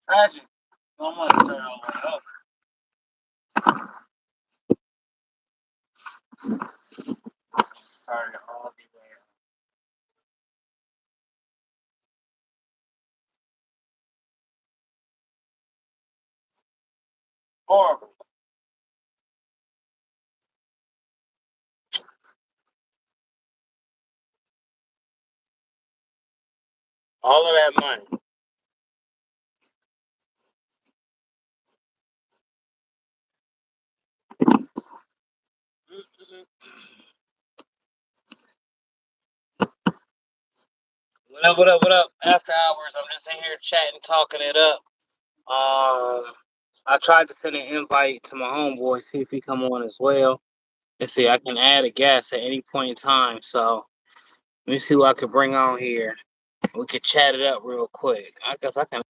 Tragic. I'm gonna turn all the way up. Sorry, all the way up. Horrible. All of that money. What up, what up, what up? After hours, I'm just in here chatting, talking it up. I tried to send an invite to my homeboy, see if he come on as well. And see, I can add a guest at any point in time. So let me see what I can bring on here. We could chat it up real quick. I guess I can.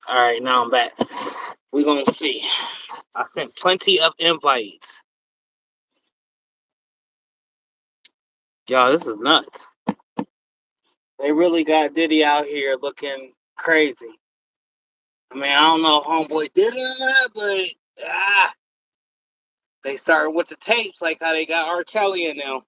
All right, now I'm back. We're going to see. I sent plenty of invites. Y'all, this is nuts. They really got Diddy out here looking crazy. I mean, I don't know if homeboy did it or not, but they started with the tapes like how they got R. Kelly in now.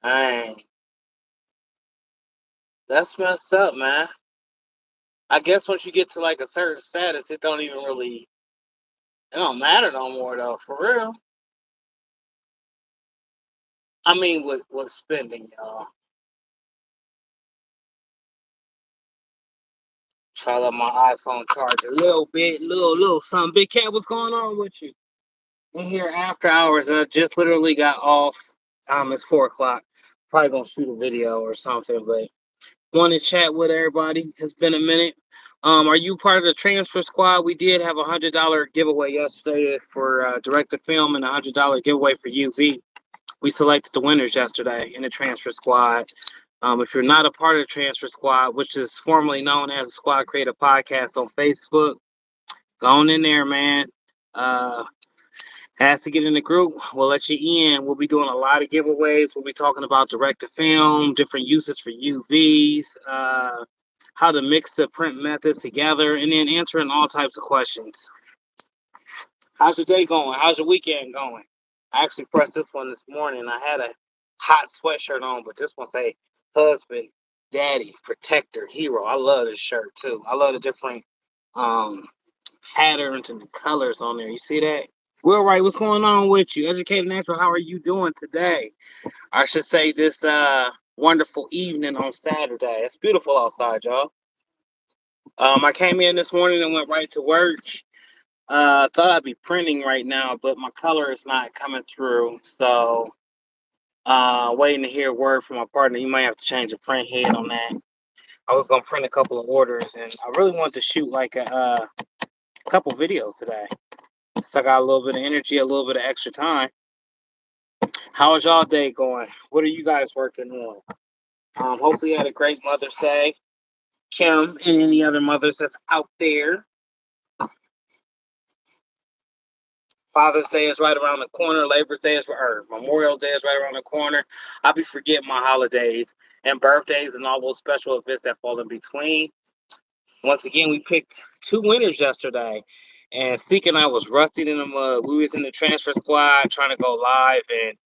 Dang. That's messed up, man. I guess once you get to like a certain status, it don't matter no more though, for real. I mean, with spending, y'all. Try to let my iPhone charge a little bit, little something. Big Cat, what's going on with you? In here after hours, I just literally got off. It's 4 o'clock. Probably gonna shoot a video or something, but want to chat with everybody. It's been a minute. Are you part of the transfer squad? We did have $100 giveaway yesterday for direct to film and $100 giveaway for UV. We selected the winners yesterday in the transfer squad. If you're not a part of the transfer squad, which is formerly known as the Squad Creative Podcast on Facebook, go on in there, man. Has to get in the group. We'll let you in. We'll be doing a lot of giveaways. We'll be talking about direct to film, different uses for UVs, how to mix the print methods together, and then answering all types of questions. How's your day going? How's your weekend going? I actually pressed this one this morning. I had a hot sweatshirt on, but this one say husband, daddy, protector, hero. I love this shirt too. I love the different patterns and colors on there. You see that? Will Wright, what's going on with you? Educated Natural, how are you doing today? I should say this wonderful evening on Saturday. It's beautiful outside, y'all. I came in this morning and went right to work. Thought I'd be printing right now, but my color is not coming through. So waiting to hear a word from my partner. You might have to change the print head on that. I was gonna print a couple of orders, and I really wanted to shoot like a couple videos today. So I got a little bit of energy, a little bit of extra time. How was y'all day going? What are you guys working on? Hopefully you had a great Mother's Day. Kim and any other mothers that's out there. Father's Day is right around the corner. Labor Day is Memorial Day is right around the corner. I'll be forgetting my holidays and birthdays and all those special events that fall in between. Once again, we picked two winners yesterday, and Seek and I was rusted in the mud. We was in the transfer squad trying to go live, and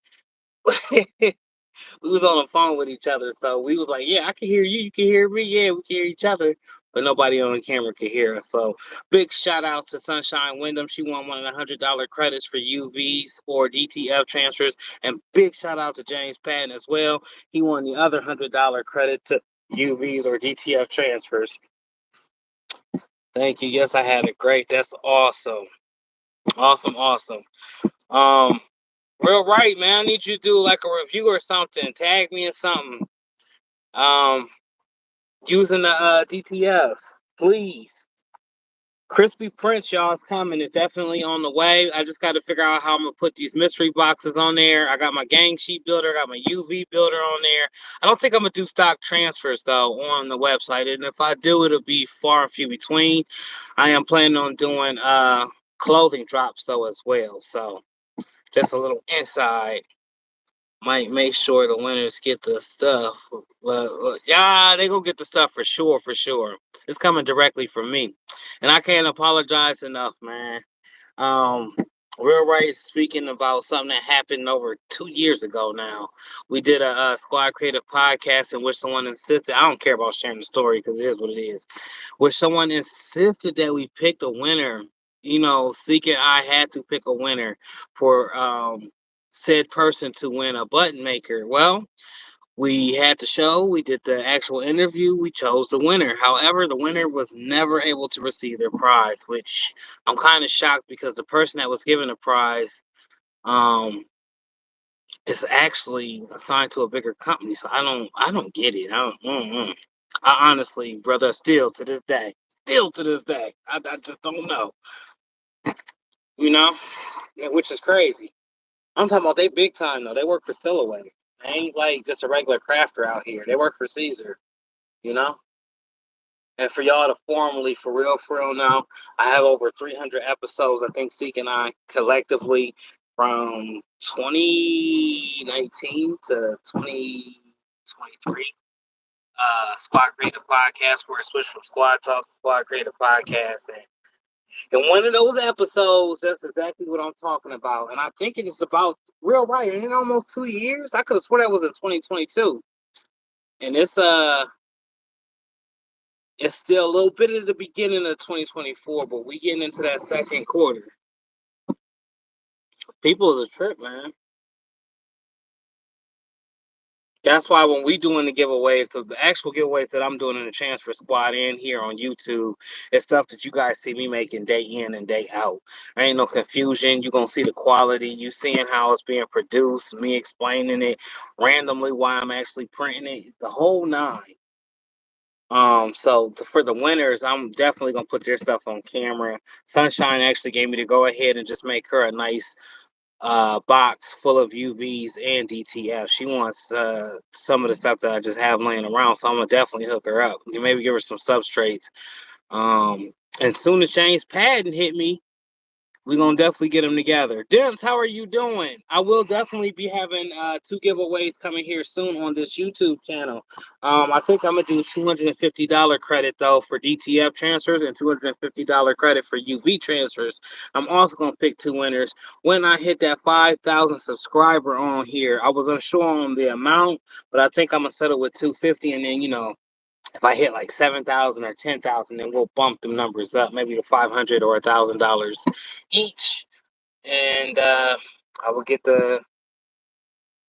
we was on the phone with each other. So we was like, yeah, I can hear you. You can hear me. Yeah, we can hear each other. But nobody on the camera could hear us. So big shout out to Sunshine Wyndham. She won one of the $100 credits for UVs or DTF transfers. And big shout out to James Patton as well. He won the other $100 credit to UVs or DTF transfers. Thank you. Yes, I had it great. That's awesome. Awesome. Um, Real right, man. I need you to do like a review or something. Tag me in something. Um, Using the DTF, please. Crispy Prince, y'all, is coming. It's definitely on the way. I just got to figure out how I'm gonna put these mystery boxes on there. I got my gang sheet builder, I got my UV builder on there. I don't think I'm gonna do stock transfers though on the website, and if I do, it'll be far and few between. I am planning on doing clothing drops though as well. So just a little inside. Might make sure the winners get the stuff. Yeah, they gonna get the stuff for sure. It's coming directly from me, and I can't apologize enough, man. Um, Real right. Speaking about something that happened over 2 years ago now, we did a Squad Creative podcast in which someone insisted. I don't care about sharing the story because it is what it is. Where someone insisted that we pick a winner. You know, Seeker and I had to pick a winner for said person to win a button maker. Well, we had the show, we did the actual interview, we chose the winner. However, the winner was never able to receive their prize, which I'm kind of shocked because the person that was given the prize um is actually assigned to a bigger company. So I don't get it. I honestly, brother, still to this day, I just don't know. You know, yeah, which is crazy. I'm talking about they big time though. They work for Sillaway. They ain't like just a regular crafter out here. They work for Caesar, you know? And for y'all to formally, for real now, I have over 300 episodes, I think, Seek and I collectively from 2019 to 2023. Squad Creative Podcast, where I switched from Squad Talk to Squad Creative Podcast. And one of those episodes, that's exactly what I'm talking about. And I think it is about real right. In almost 2 years. I could have sworn that was in 2022. And it's still a little bit of the beginning of 2024, but we getting into that second quarter. People is a trip, man. That's why when we doing the giveaways, so the actual giveaways that I'm doing in the Transfer Squad and here on YouTube, is stuff that you guys see me making day in and day out. There ain't no confusion. You're gonna see the quality. You seeing how it's being produced, me explaining it randomly why I'm actually printing it, the whole nine. For the winners, I'm definitely gonna put their stuff on camera. Sunshine actually gave me to go ahead and just make her a nice box full of UVs and DTF. She wants some of the stuff that I just have laying around, so I'm gonna definitely hook her up. Maybe give her some substrates. And soon as James Patton hit me, we're gonna definitely get them together. Dims, how are you doing? I will definitely be having two giveaways coming here soon on this YouTube channel. I think I'm gonna do $250 credit though for DTF transfers and $250 credit for UV transfers. I'm also gonna pick two winners when I hit that 5,000 subscriber on here. I was unsure on the amount, but I think I'm gonna settle with 250, and then if I hit like 7,000 or 10,000, then we'll bump them numbers up, maybe to $500 or $1,000 each, and I will get the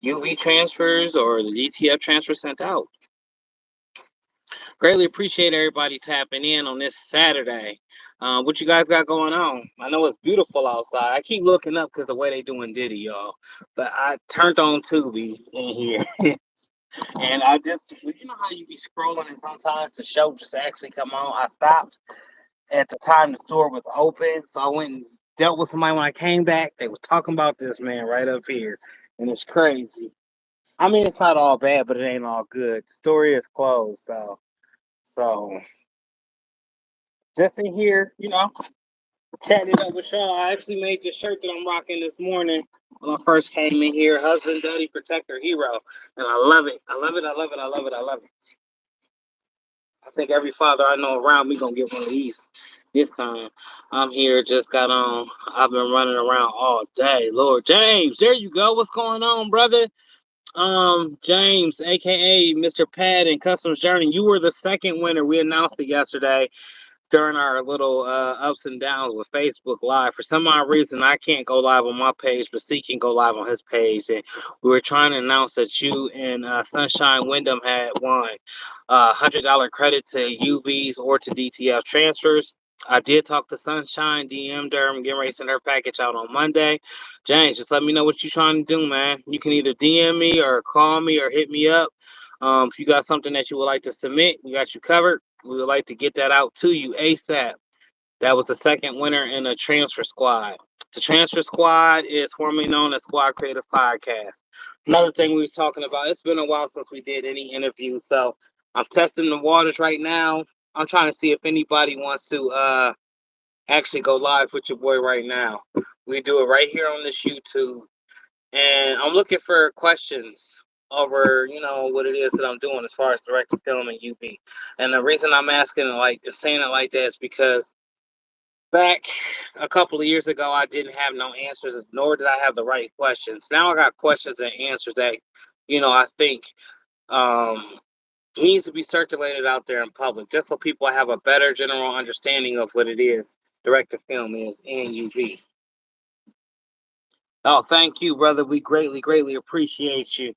UV transfers or the DTF transfer sent out. Greatly appreciate everybody tapping in on this Saturday. What you guys got going on? I know it's beautiful outside. I keep looking up because the way they doing Diddy, y'all. But I turned on Tubi in here. And I just, you know how you be scrolling and sometimes the show just actually come on. I stopped at the time the store was open, so I went and dealt with somebody when I came back. They was talking about this man right up here, and it's crazy. I mean, it's not all bad, but it ain't all good. The story is closed, though. So just in here, Chatting it up with y'all. I actually made this shirt that I'm rocking this morning when I first came in here. Husband, daddy, protector, hero. And I love it. I love it. I love it. I love it. I love it. I think every father I know around me gonna get one of these this time. I'm here, just got on. I've been running around all day. Lord James, there you go. What's going on, brother? James, aka Mr. Pad and Customs Journey, you were the second winner. We announced it yesterday during our little ups and downs with Facebook Live. For some odd reason, I can't go live on my page, but C can go live on his page. And we were trying to announce that you and Sunshine Wyndham had won $100 credit to UVs or to DTF transfers. I did talk to Sunshine, DM'd her. I'm getting ready to send her package out on Monday. James, just let me know what you're trying to do, man. You can either DM me or call me or hit me up. If you got something that you would like to submit, we got you covered. We would like to get that out to you ASAP. That was the second winner in the transfer squad. The transfer squad is formerly known as Squad Creative Podcast. Another thing we was talking about, it's been a while since we did any interview, so I'm testing the waters right now. I'm trying to see if anybody wants to actually go live with your boy right now. We do it right here on this YouTube. And I'm looking for questions over, what it is that I'm doing as far as directing film and UV. And the reason I'm asking saying it like that is because back a couple of years ago, I didn't have no answers, nor did I have the right questions. Now I got questions and answers that, I think um, needs to be circulated out there in public, just so people have a better general understanding of what it is director film is and UV. Oh, thank you, brother. We greatly, greatly appreciate you.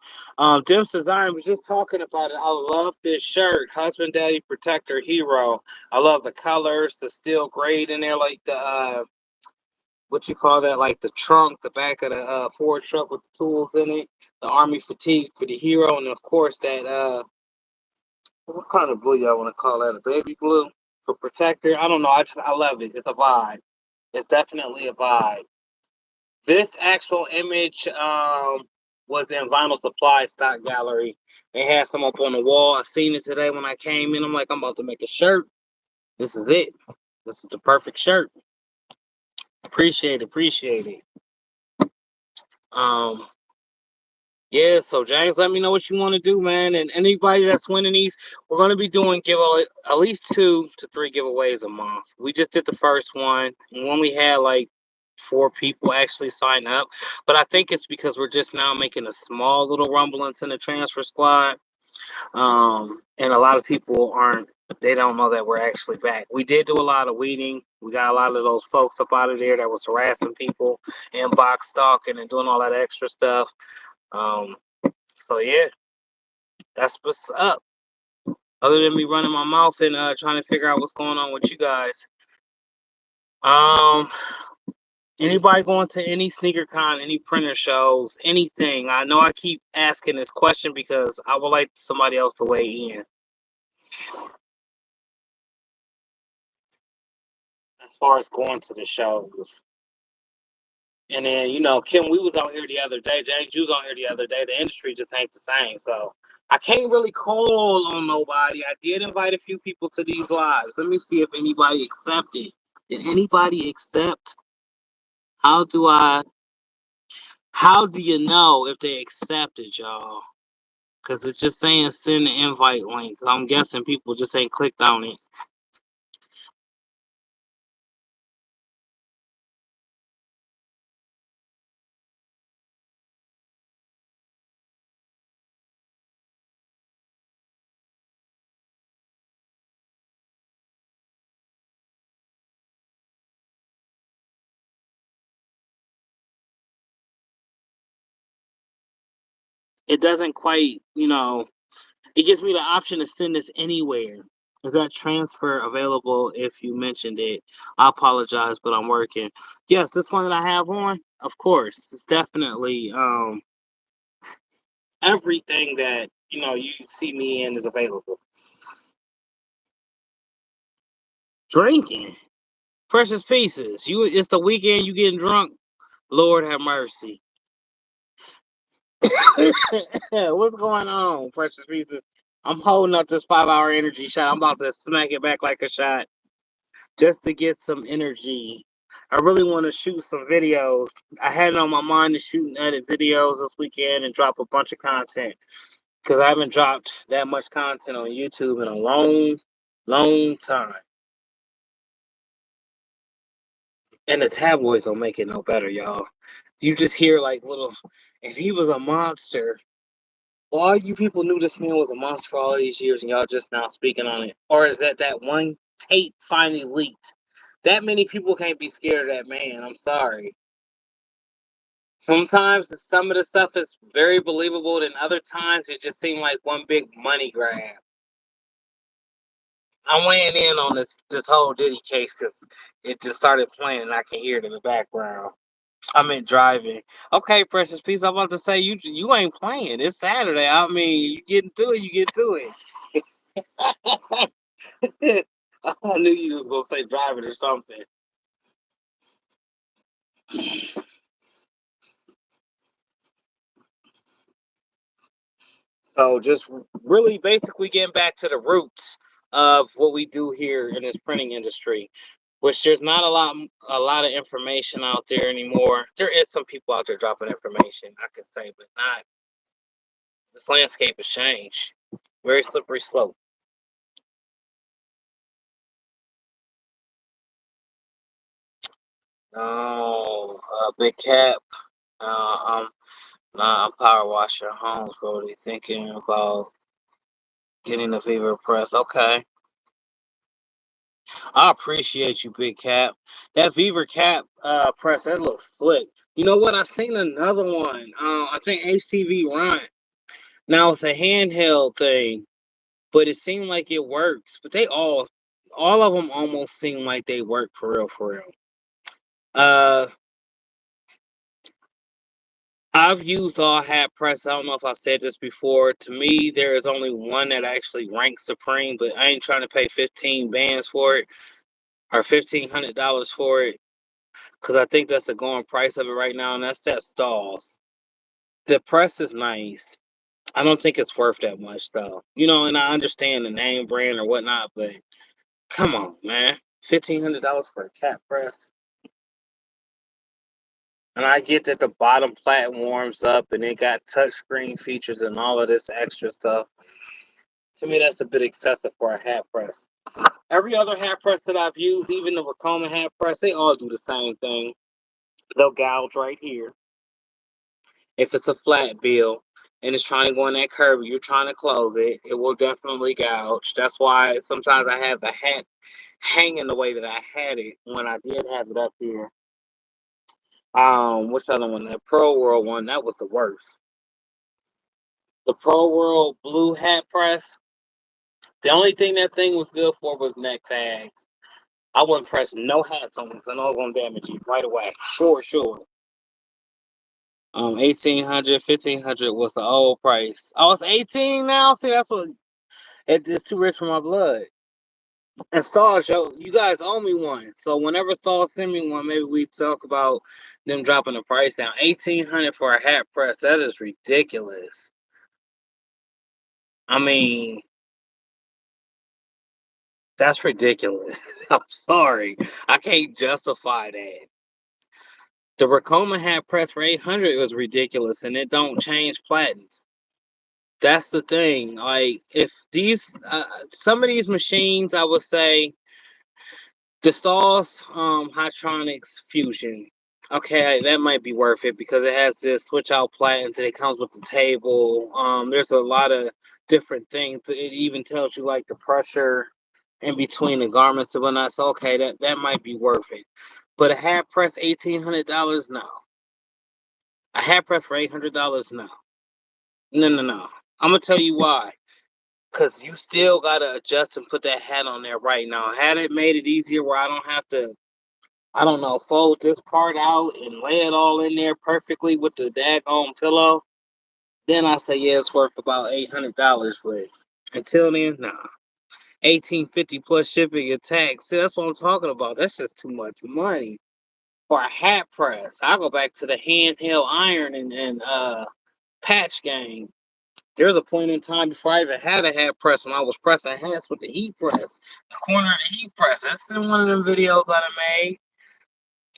Dim's Design was just talking about it. I love this shirt, Husband, Daddy, Protector, Hero. I love the colors, the steel grade in there, like the what you call that, like the trunk, the back of the Ford truck with the tools in it, the Army fatigue for the Hero, and of course that what kind of blue y'all want to call that? A baby blue for Protector? I don't know. I love it. It's a vibe. It's definitely a vibe. This actual image was in Vinyl Supply Stock Gallery. They had some up on the wall. I seen it today when I came in. I'm like, I'm about to make a shirt. This is it. This is the perfect shirt. Appreciate it. Appreciate it. Um, yeah, so James, let me know what you want to do, man. And anybody that's winning these, we're going to be doing at least 2 to 3 giveaways a month. We just did the first one, and when we had like 4 people actually sign up, but I think it's because we're just now making a small little rumblings in the transfer squad, and a lot of people they don't know that we're actually back. We did do a lot of weeding. We got a lot of those folks up out of there that was harassing people, inbox stalking, and doing all that extra stuff. Um, so yeah, that's what's up. Other than me running my mouth and trying to figure out what's going on with you guys. Um, Anybody going to any sneaker con, any printer shows, anything? I know I keep asking this question because I would like somebody else to weigh in. As far as going to the shows. And then, Kim, we was out here the other day. James, you was out here the other day. The industry just ain't the same. So I can't really call on nobody. I did invite a few people to these lives. Let me see if anybody accepted. Did anybody accept? How do I how do you know if they accepted, y'all? Because it's just saying send the invite link. I'm guessing people just ain't clicked on it. It doesn't quite, it gives me the option to send this anywhere. Is that transfer available if you mentioned it? I apologize, but I'm working. Yes, this one that I have on, of course. It's definitely everything that you see me in is available. Drinking. Precious pieces. It's the weekend, you getting drunk. Lord have mercy. What's going on, precious pieces? I'm holding up this 5-hour energy shot. I'm about to smack it back like a shot just to get some energy. I really want to shoot some videos. I had it on my mind to shoot and edit videos this weekend and drop a bunch of content because I haven't dropped that much content on YouTube in a long, long time. And the tabloids don't make it no better, y'all. You just hear like little, and he was a monster. All you people knew this man was a monster for all these years, and y'all just now speaking on it. Or is that one tape finally leaked? That many people can't be scared of that man. I'm sorry. Sometimes some of the stuff is very believable, and other times it just seemed like one big money grab. I'm weighing in on this whole Diddy case because it just started playing and I can hear it in the background. I'm in driving. Okay, Precious Piece. I'm about to say you ain't playing. It's Saturday. I mean, you get to it, you get to it. I knew you was gonna say driving or something. So just really basically getting back to the roots of what we do here in this printing industry, which there's not a lot of information out there anymore. There is some people out there dropping information, I could say, but not. This landscape has changed. Very slippery slope. Oh, big cap. I'm I'm power washing homes, Brody. Thinking about getting the Viva Press. Okay. I appreciate you, Big Cap. That Viva Cap press, that looks slick. You know what? I seen another one. I think HTV Run. Now it's a handheld thing, but it seemed like it works. But all of them almost seem like they work for real, for real. Uh, I've used all hat press. I don't know if I've said this before. To me, there is only one that actually ranks supreme, but I ain't trying to pay 15 bands for it or $1,500 for it. Because I think that's the going price of it right now, and that's that Stalls. The press is nice. I don't think it's worth that much, though. And I understand the name brand or whatnot, but come on, man. $1,500 for a cat press. And I get that the bottom plat warms up and it got touchscreen features and all of this extra stuff. To me, that's a bit excessive for a hat press. Every other hat press that I've used, even the Racoma hat press, they all do the same thing. They'll gouge right here. If it's a flat bill and it's trying to go in that curve, you're trying to close it, it will definitely gouge. That's why sometimes I have the hat hanging the way that I had it when I did have it up here. Which other one? That Pro World one, that was the worst. The Pro World blue hat press. The only thing that thing was good for was neck tags. I wouldn't press no hats on because I know it's gonna damage you right away. Sure. 1,800, 1,500 was the old price. Oh, it's 18 now. See, that's what it's too rich for my blood. And Stars, yo, you guys owe me one. So whenever Stars send me one, maybe we talk about them dropping the price down. 1,800 for a hat press. That is ridiculous. I mean, that's ridiculous. I'm sorry. I can't justify that. The Racoma hat press for 800 was ridiculous, and it don't change platens. That's the thing. Like, if some of these machines, I would say, the Stalls, Hydronics Fusion. Okay, that might be worth it because it has this switch out platens and it comes with the table. There's a lot of different things. It even tells you like the pressure in between the garments and whatnot. So okay, that might be worth it. But a hat press $1,800, no. A hat press for $800, no. No. I'm gonna tell you why. Cause you still gotta adjust and put that hat on there right now. Had it made it easier where I don't have to, I don't know, fold this part out and lay it all in there perfectly with the daggone pillow, then I say yeah, it's worth about $800. But until then, nah. 1850 plus shipping and tax. See, that's what I'm talking about. That's just too much money for a hat press. I go back to the handheld iron and patch game. There's a point in time before I even had a hat press when I was pressing hats with the heat press, the corner of the heat press. That's in one of them videos that I made.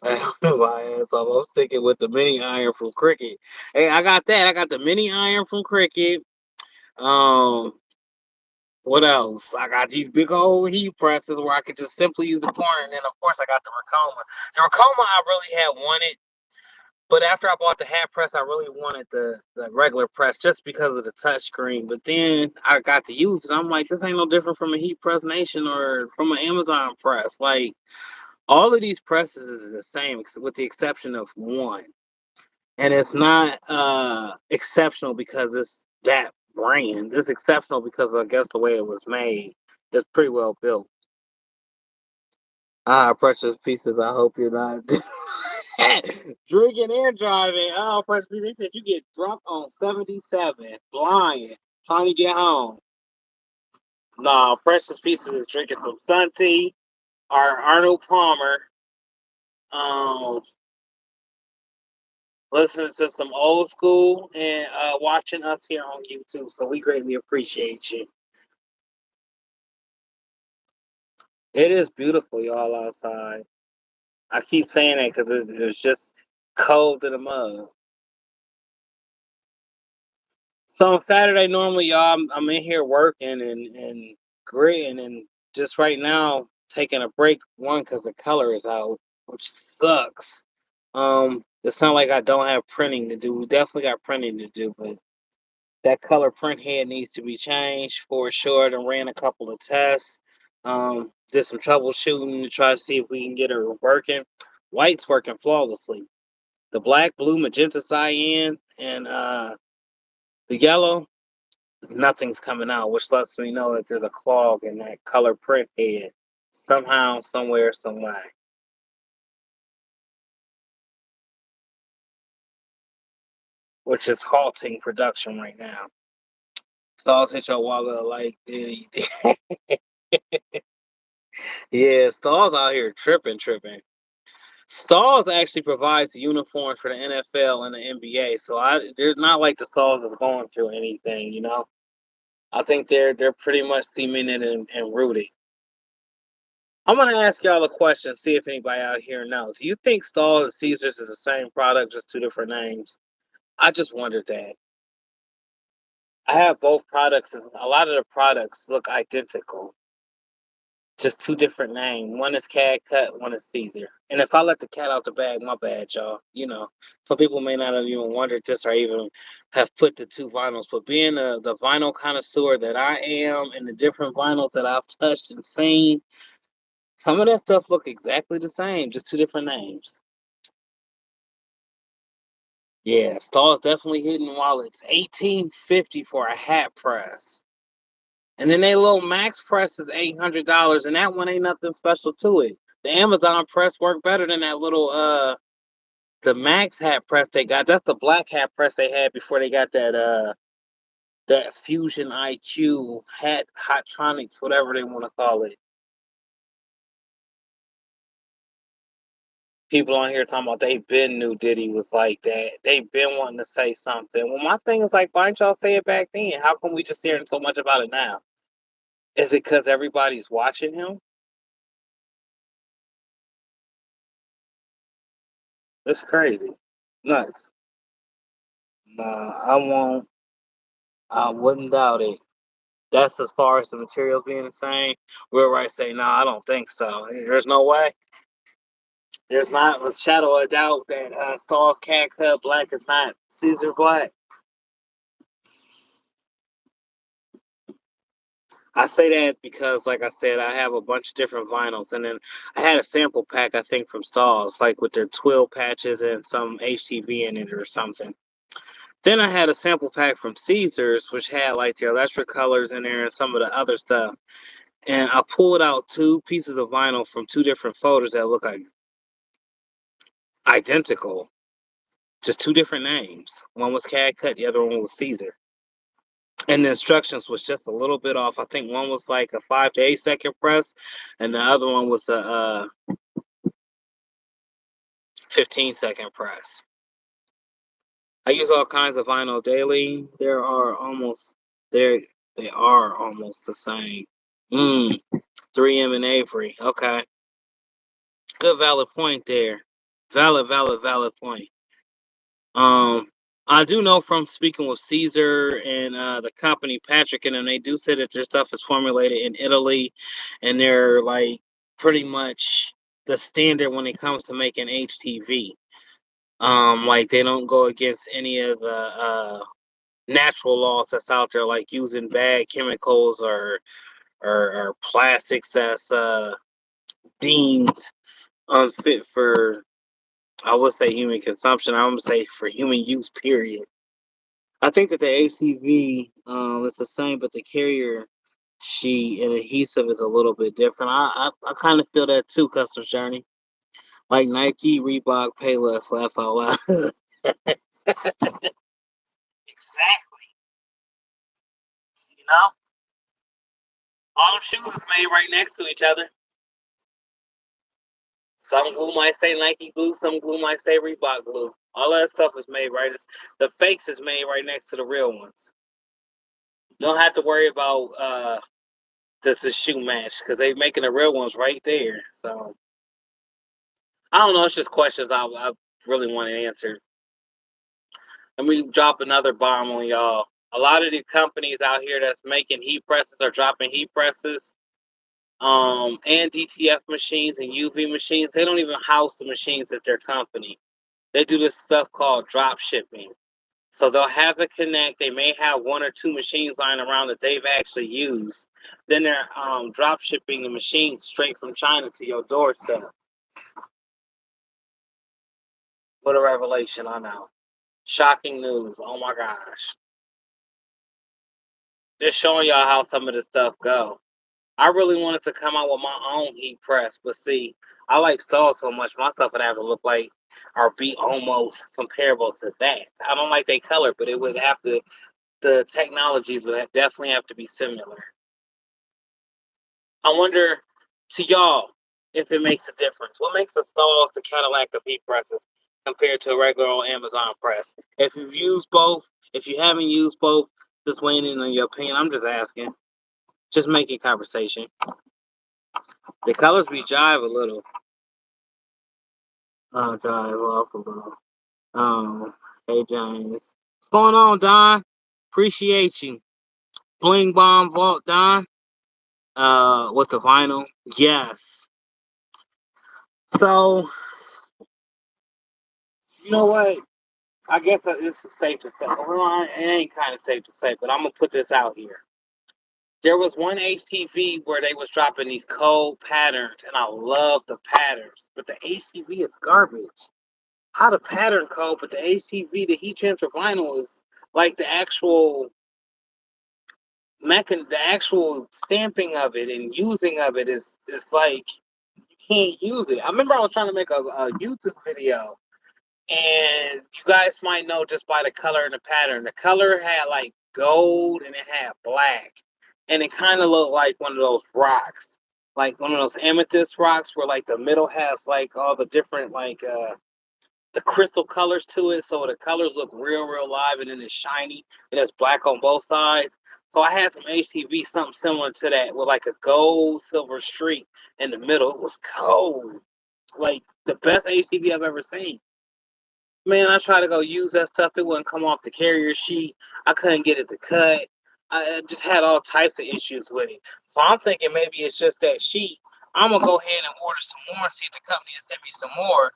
I my ass off. I'm sticking with the mini iron from Cricket. Hey, I got that. I got the mini iron from Cricket. Um, what else? I got these big old heat presses where I could just simply use the corner, and then of course I got the Racoma. The Racoma I really had wanted, but after I bought the hat press, I really wanted the regular press just because of the touch screen. But then I got to use it. I'm like, this ain't no different from a Heat Press Nation or from an Amazon press. Like all of these presses is the same, with the exception of one. And it's not exceptional because it's that brand. It's exceptional because I guess the way it was made. It's pretty well built. Ah, precious pieces. I hope you're not drinking and driving. Oh, precious pieces. They said you get drunk on 77, blind, trying to get home. No, precious pieces is drinking some sun tea or Arnold Palmer. Um, listening to some old school and watching us here on YouTube. So we greatly appreciate you. It is beautiful, y'all, outside. I keep saying that because it's just cold to the mud. So on Saturday, normally, y'all, I'm in here working and gritting, and just right now taking a break. One, because the color is out, which sucks. It's not like I don't have printing to do. We definitely got printing to do, but that color print head needs to be changed for sure. And ran a couple of tests. Did some troubleshooting to try to see if we can get her working. White's working flawlessly. The black, blue, magenta, cyan, and the yellow, nothing's coming out, which lets me know that there's a clog in that color print head somehow, somewhere, some way, which is halting production right now. Stalls hit your wallet like Diddy. Yeah, Stalls out here tripping, tripping. Stalls actually provides the uniforms for the NFL and the NBA, so they're not like the Stalls is going through anything, you know. I think they're pretty much cemented and rooted. I'm gonna ask y'all a question, see if anybody out here knows. Do you think Stall and Caesars is the same product, just two different names? I just wondered that. I have both products, and a lot of the products look identical, just two different names. One is Cat Cut, one is Caesar. And if I let the cat out the bag, my bad, y'all. You know, some people may not have even wondered this or even have put the two vinyls. But being the vinyl connoisseur that I am, and the different vinyls that I've touched and seen, some of that stuff look exactly the same, just two different names. Yeah, Stall's definitely hitting wallets. 1850 for a hat press. And then they little max press is $800, and that one ain't nothing special to it. The Amazon press worked better than that little the max hat press they got. That's the black hat press they had before they got that Fusion IQ hat Hotronics, whatever they want to call it. People on here talking about they been knew Diddy was like that. They been wanting to say something. Well, my thing is like, why didn't y'all say it back then? How come we just hearing so much about it now? Is it because everybody's watching him? It's crazy, nuts. Nah, I won't. I wouldn't doubt it. That's as far as the materials being the same. We'll right say, no, I don't think so. There's no way. There's not a shadow of doubt that Stall's Cat Cut Black is not Caesar Black. I say that because, like I said, I have a bunch of different vinyls, and then I had a sample pack, I think, from Stalls, like with their twill patches and some HTV in it or something. Then I had a sample pack from Caesars, which had like the electric colors in there and some of the other stuff. And I pulled out two pieces of vinyl from two different folders that look like identical, just two different names. One was Cad Cut, the other one was Caesar. And the instructions was just a little bit off. I think one was like a 5 to 8 second press, and the other one was a 15-second press. I use all kinds of vinyl daily. There they are almost the same. 3M and Avery. Okay. Good valid point there. Valid point. Um, I do know from speaking with Caesar and the company Patrick and them, they do say that their stuff is formulated in Italy, and they're like pretty much the standard when it comes to making HTV. Like they don't go against any of the natural laws that's out there, like using bad chemicals or plastics that's deemed unfit for, I would say, human consumption. I'm gonna say for human use. Period. I think that the ACV is the same, but the carrier sheet and adhesive is a little bit different. I kind of feel that too, Custom Journey. Like Nike, Reebok, Payless, laugh out loud. Exactly. You know, all shoes is made right next to each other. Some glue might say Nike glue, some glue might say Reebok glue. All that stuff is made right. The fakes is made right next to the real ones. You don't have to worry about the shoe match because they making the real ones right there. So I don't know. It's just questions I really want to answer. Let me drop another bomb on y'all. A lot of the companies out here that's making heat presses are dropping heat presses, and DTF machines and UV machines. They don't even house the machines at their company. They do this stuff called drop shipping. So they'll have it connect. They may have one or two machines lying around that they've actually used. Then they're drop shipping the machine straight from China to your doorstep. What a revelation, I know. Shocking news. Oh my gosh. Just showing y'all how some of this stuff go. I really wanted to come out with my own heat press, but see, I like Stall so much, my stuff would have to look like or be almost comparable to that. I don't like their color, but it would have to, the technologies would definitely have to be similar. I wonder to y'all if it makes a difference. What makes a Stall the Cadillac of heat presses compared to a regular old Amazon press? If you've used both, if you haven't used both, just weighing in on your opinion. I'm just asking. Just making conversation. The colors be jive a little. Oh, jive off a little. Hey James. What's going on, Don? Appreciate you. Bling Bomb Vault, Don. What's the vinyl? Yes. So, you know what? I guess this is safe to say. Well, it ain't kind of safe to say, but I'm gonna put this out here. There was one HTV where they was dropping these cold patterns, and I love the patterns, but the HTV is garbage. How the pattern code, but the HTV, the heat transfer vinyl is like the actual stamping of it and using of it is like you can't use it. I remember I was trying to make a YouTube video, and you guys might know just by the color and the pattern. The color had like gold and it had black, and it kind of looked like one of those rocks, like one of those amethyst rocks where like the middle has like all the different like the crystal colors to it, so the colors look real live, and then it's shiny, and it's black on both sides. So I had some HTV, something similar to that, with like a gold silver streak in the middle. It was cold, like the best HTV I've ever seen. Man, I tried to go use that stuff. It wouldn't come off the carrier sheet. I couldn't get it to cut. I just had all types of issues with it. So I'm thinking maybe it's just that sheet. I'm gonna go ahead and order some more and see if the company will send me some more.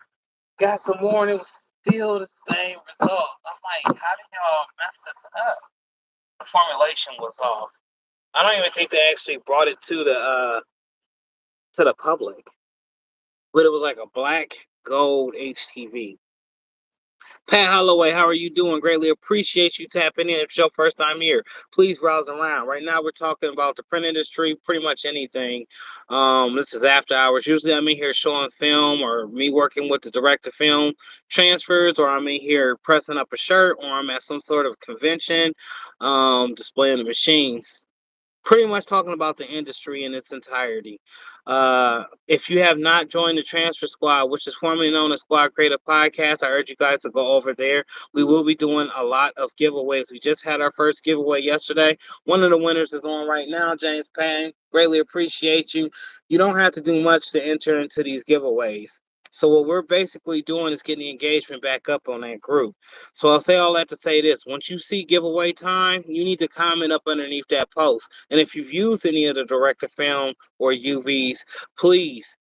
Got some more, and it was still the same result. I'm like, how did y'all mess this up? The formulation was off. I don't even think they actually brought it to the public, but it was like a black gold HTV. Pat Holloway, how are you doing? Greatly appreciate you tapping in. If it's your first time here, please browse around. Right now, we're talking about the print industry, pretty much anything. This is after hours. Usually, I'm in here showing film, or me working with the director film transfers, or I'm in here pressing up a shirt, or I'm at some sort of convention, displaying the machines, pretty much talking about the industry in its entirety. If you have not joined the Transfer Squad, which is formerly known as Squad Creative Podcast, I urge you guys to go over there. We will be doing a lot of giveaways. We just had our first giveaway yesterday. One of the winners is on right now, James Payne. Greatly appreciate you. You don't have to do much to enter into these giveaways. So what we're basically doing is getting the engagement back up on that group. So I'll say all that to say this. Once you see giveaway time, you need to comment up underneath that post. And if you've used any of the director film or UVs, please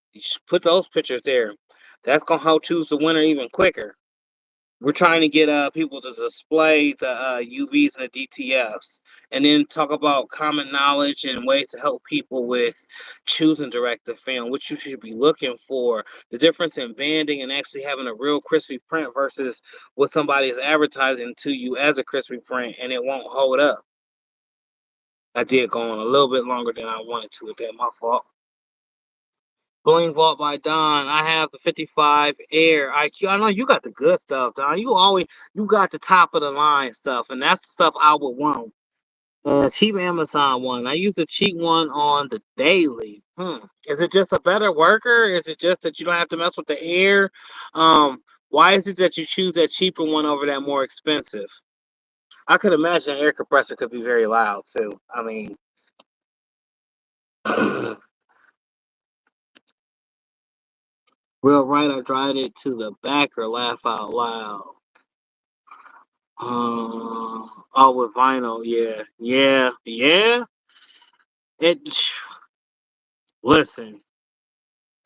put those pictures there. That's going to help choose the winner even quicker. We're trying to get people to display the UVs and the DTFs, and then talk about common knowledge and ways to help people with choosing director film, what you should be looking for, the difference in banding and actually having a real crispy print versus what somebody is advertising to you as a crispy print, and it won't hold up. I did go on a little bit longer than I wanted to with that. My fault. Bling Vault by Don. I have the 55 Air IQ. I know you got the good stuff, Don. You got the top of the line stuff, and that's the stuff I would want. Cheap Amazon one. I use a cheap one on the daily. Is it just a better worker? Is it just that you don't have to mess with the air? Why is it that you choose that cheaper one over that more expensive? I could imagine an air compressor could be very loud too. I mean, real right. I drive it to the back or laugh out loud. Oh, with vinyl, yeah. It. Listen,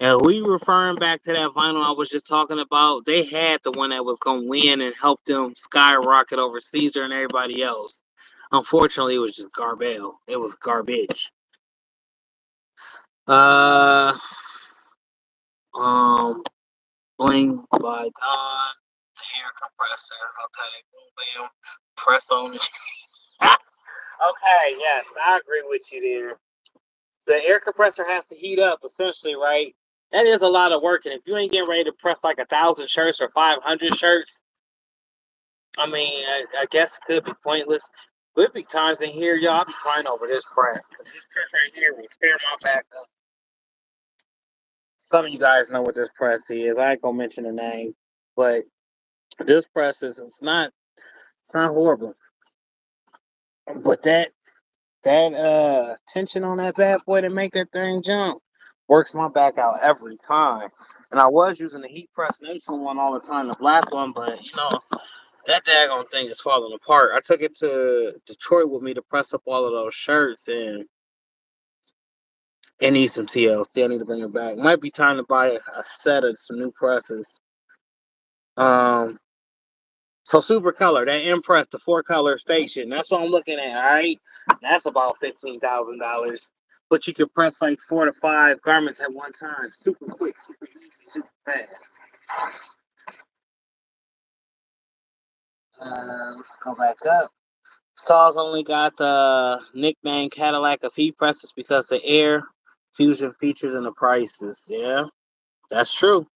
and we referring back to that vinyl I was just talking about. They had the one that was gonna win and help them skyrocket over Caesar and everybody else. Unfortunately, it was just garbage. It was garbage. Uh, um, Bling by Don, the air compressor. Okay, boom, bam, press on the. Okay, yes, I agree with you there. The air compressor has to heat up essentially, right? That is a lot of work, and if you ain't getting ready to press like 1,000 shirts or 500 shirts, I mean, I guess it could be pointless. Could be times in here, y'all, I'll be crying over this press. This press right here will tear my back up. Some of you guys know what this press is. I ain't gonna mention the name, but this press is it's not horrible. But that tension on that bad boy to make that thing jump works my back out every time. And I was using the heat press neutral one all the time, the black one, but that daggone thing is falling apart. I took it to Detroit with me to press up all of those shirts, and it needs some TLC. I need to bring it back. Might be time to buy a set of some new presses. Um, so Super Color, that Impress, the 4-color station. That's what I'm looking at. All right, that's about $15,000. But you can press like 4 to 5 garments at one time. Super quick, super easy, super fast. Let's go back up. Stalls only got the nickname Cadillac of heat presses because the air fusion features and the prices. Yeah, that's true.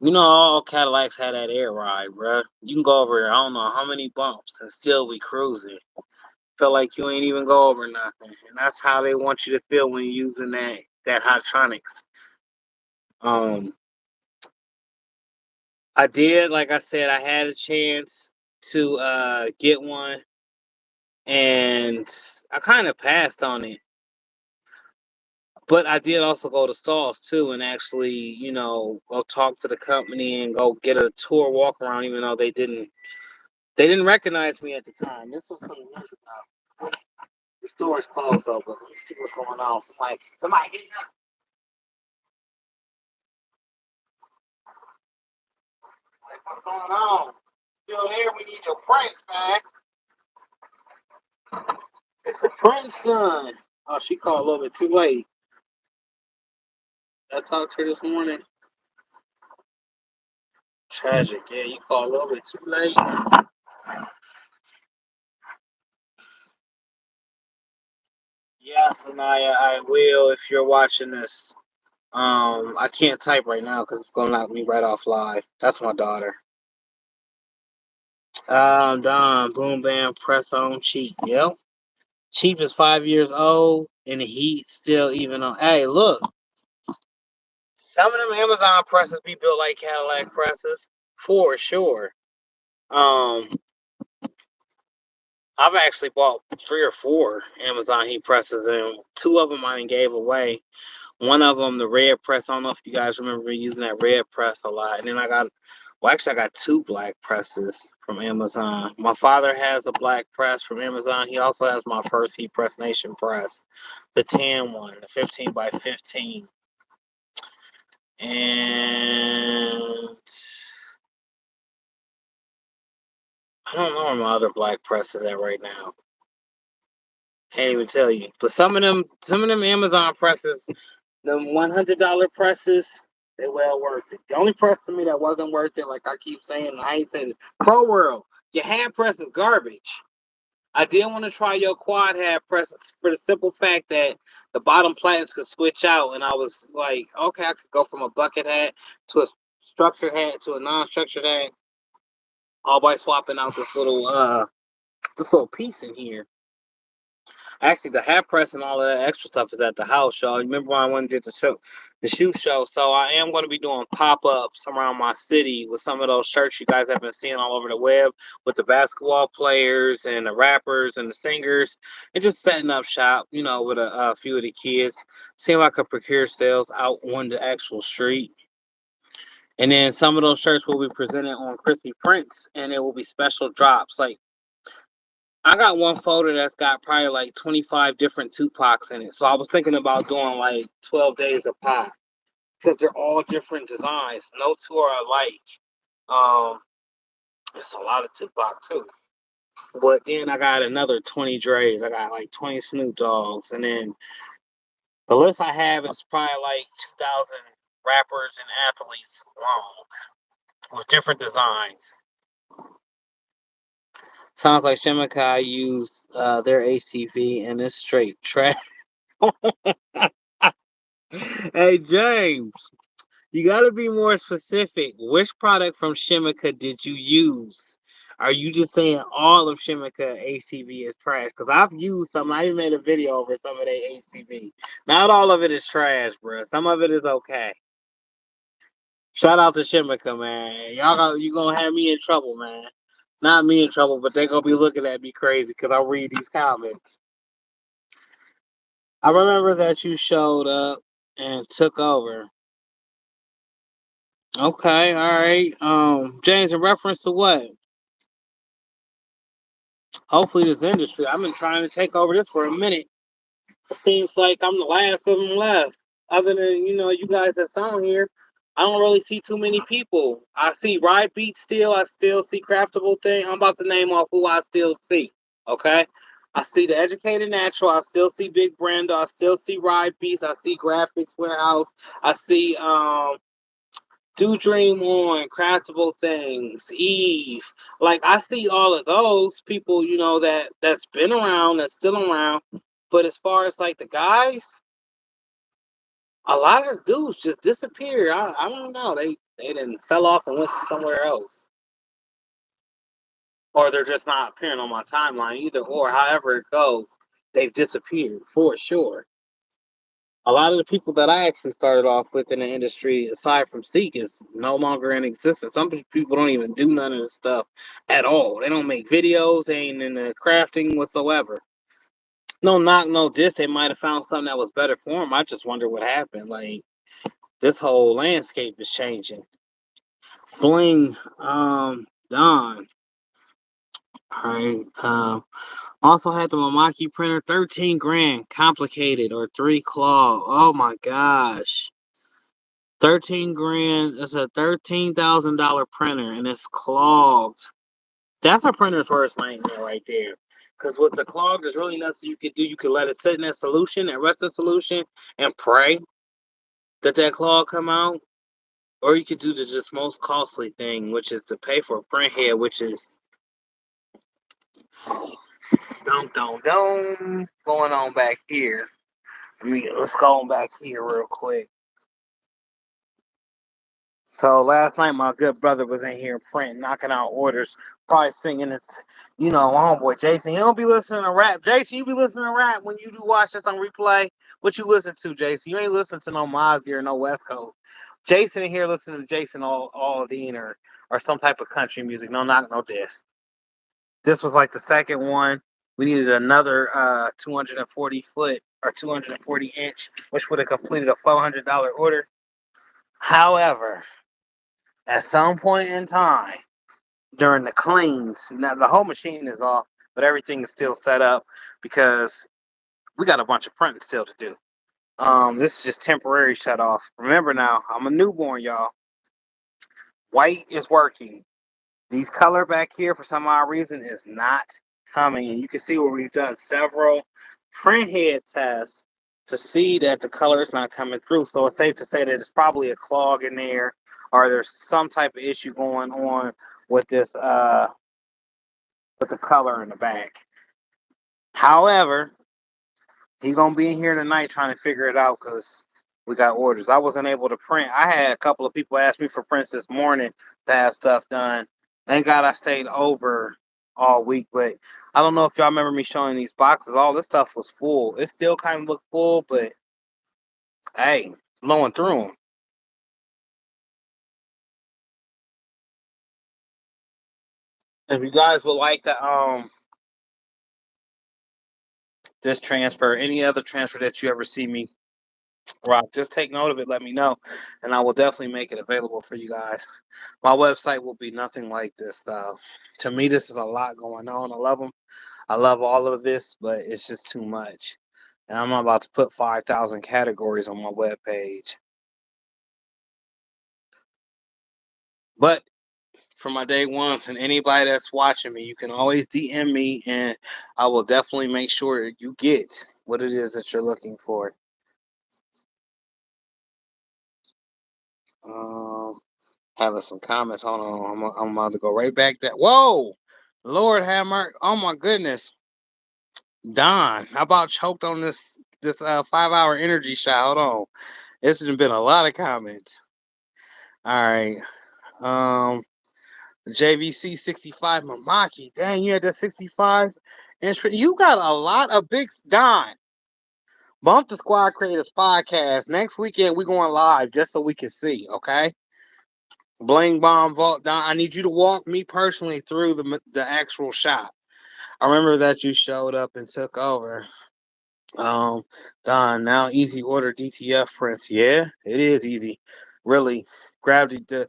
All Cadillacs had that air ride, bruh. You can go over, I don't know how many bumps and still be cruising. Feel like you ain't even go over nothing. And that's how they want you to feel when you're using that Hotronix. Um, I did, like I said, I had a chance to get one, and I kind of passed on it. But I did also go to stalls too, and actually, go talk to the company and go get a tour walk around, even though they didn't recognize me at the time. This was some years ago. The store is closed though, but let me see what's going on. Somebody get up. Like, what's going on? Still there? We need your prints, man. It's the prints done. Oh, she called a little bit too late. I talked to her this morning. Tragic. Yeah, you called a little bit too late. Yes, Anaya, I will if you're watching this. I can't type right now because it's gonna knock me right off live. That's my daughter. Don, boom, bam, press on, cheap. Yep. Cheap is 5 years old, and the heat still even on. Hey, look, some of them Amazon presses be built like Cadillac presses for sure. Um, I've actually bought 3 or 4 Amazon heat presses, and 2 of them I gave away. One of them, the red press. I don't know if you guys remember me using that red press a lot. And then I got two black presses from Amazon. My father has a black press from Amazon. He also has my first Heat Press Nation press, the tan one, the 15 by 15. And I don't know where my other black press is at right now. Can't even tell you. But some of them Amazon presses, them $100 presses, they well worth it. The only press to me that wasn't worth it, like I keep saying, and I hate saying it, Pro World, your hand press is garbage. I did want to try your quad hand presses for the simple fact that the bottom plates could switch out, and I was like, okay, I could go from a bucket hat to a structured hat to a non-structured hat, all by swapping out this little piece in here. Actually, the hat press and all of that extra stuff is at the house, y'all. Remember when I went and did the shoe show? So I am going to be doing pop-ups around my city with some of those shirts you guys have been seeing all over the web with the basketball players and the rappers and the singers, and just setting up shop, with a few of the kids, seeing if I could procure sales out on the actual street. And then some of those shirts will be presented on crispy prints, and it will be special drops. Like, I got one folder that's got probably like 25 different Tupacs in it. So I was thinking about doing like 12 days of pop because they're all different designs. No two are alike. Um, it's a lot of Tupac too. But then I got another 20 Dre's. I got like 20 Snoop Dogs. And then the list I have is probably like 2,000 rappers and athletes long with different designs. Sounds like Shimaka used their ACV and it's straight trash. Hey James, you got to be more specific. Which product from Shimaka did you use? Are you just saying all of Shimaka ACV is trash? Because I've used some. I even made a video over some of their ACV. Not all of it is trash, bro. Some of it is okay. Shout out to Shimaka, man. You gonna have me in trouble, man. Not me in trouble, but they gonna be looking at me crazy because I read these comments. I remember that you showed up and took over. Okay, all right. James, in reference to what? Hopefully this industry. I've been trying to take over this for a minute. It seems like I'm the last of them left. Other than, you guys that's on here, I don't really see too many people. I see Ride Beat still. I still see Craftable Thing. I'm about to name off who I still see. Okay? I see the Educated Natural. I still see Big Brando. I still see Ride Beats. I see Graphics Warehouse. I see Do Dream On, Craftable Things, Eve. Like I see all of those people, that's been around, that's still around. But as far as like the guys, a lot of dudes just disappear. I don't know. They didn't fell off and went somewhere else. Or they're just not appearing on my timeline either, or however it goes, they've disappeared for sure. A lot of the people that I actually started off with in the industry, aside from Seek, is no longer in existence. Some people don't even do none of this stuff at all. They don't make videos, they ain't in the crafting whatsoever. No knock, no diss. They might have found something that was better for them. I just wonder what happened. Like, this whole landscape is changing. Fling, Don. All right. Also had the Mamaki printer, 13 grand, complicated, or 3 claw. Oh my gosh. 13 grand. It's a $13,000 printer and it's clogged. That's a printer's worst nightmare right there. Because with the clog, there's really nothing you could do. You could let it sit in that solution, that resting solution, and pray that clog come out. Or you could do the just most costly thing, which is to pay for a print head, which is going on back here. Let's go on back here real quick. So last night, my good brother was in here printing, knocking out orders, probably singing it's, homeboy Jason. He don't be listening to rap. Jason, you be listening to rap when you do watch this on replay. What you listen to, Jason? You ain't listening to no Mozzie or no West Coast. Jason in here listening to Jason Aldean or some type of country music. No knock, no diss. This was like the second one. We needed another 240 foot or 240-inch, which would have completed a $400 order. However, at some point in time during the cleans, now the whole machine is off, but everything is still set up because we got a bunch of printing still to do. This is just temporary shut off. Remember now, I'm a newborn, y'all. White is working. These color back here, for some odd reason, is not coming. And you can see where we've done several print head tests to see that the color is not coming through. So it's safe to say that it's probably a clog in there, or there's some type of issue going on with this with the color in the back. However, he's gonna be in here tonight trying to figure it out because we got orders. I wasn't able to print. I had a couple of people ask me for prints this morning to have stuff done. Thank God I stayed over all week, but I don't know if y'all remember me showing these boxes. All this stuff was full. It still kind of looked full, but hey, blowing through them. If you guys would like to this transfer, any other transfer that you ever see me rock, just take note of it. Let me know, and I will definitely make it available for you guys. My website will be nothing like this, though. To me, this is a lot going on. I love them. I love all of this, but it's just too much. And I'm about to put 5,000 categories on my web page. But for my day ones and anybody that's watching me, you can always DM me, and I will definitely make sure you get what it is that you're looking for. Um, Having some comments. Hold on, I'm about to go right back there. Whoa, Lord have mercy. Oh my goodness, Don, I about choked on this 5-hour energy shot. Hold on, it's been a lot of comments. All right, JVC 65 Mamaki. Dang, you had that 65 inch. You got a lot of big Don. Bump the Squad Creators podcast. Next weekend we going live just so we can see. Okay. Bling Bomb Vault Don. I need you to walk me personally through the actual shop. I remember that you showed up and took over. Don, now easy order DTF prints. Yeah, it is easy. Really, grab the.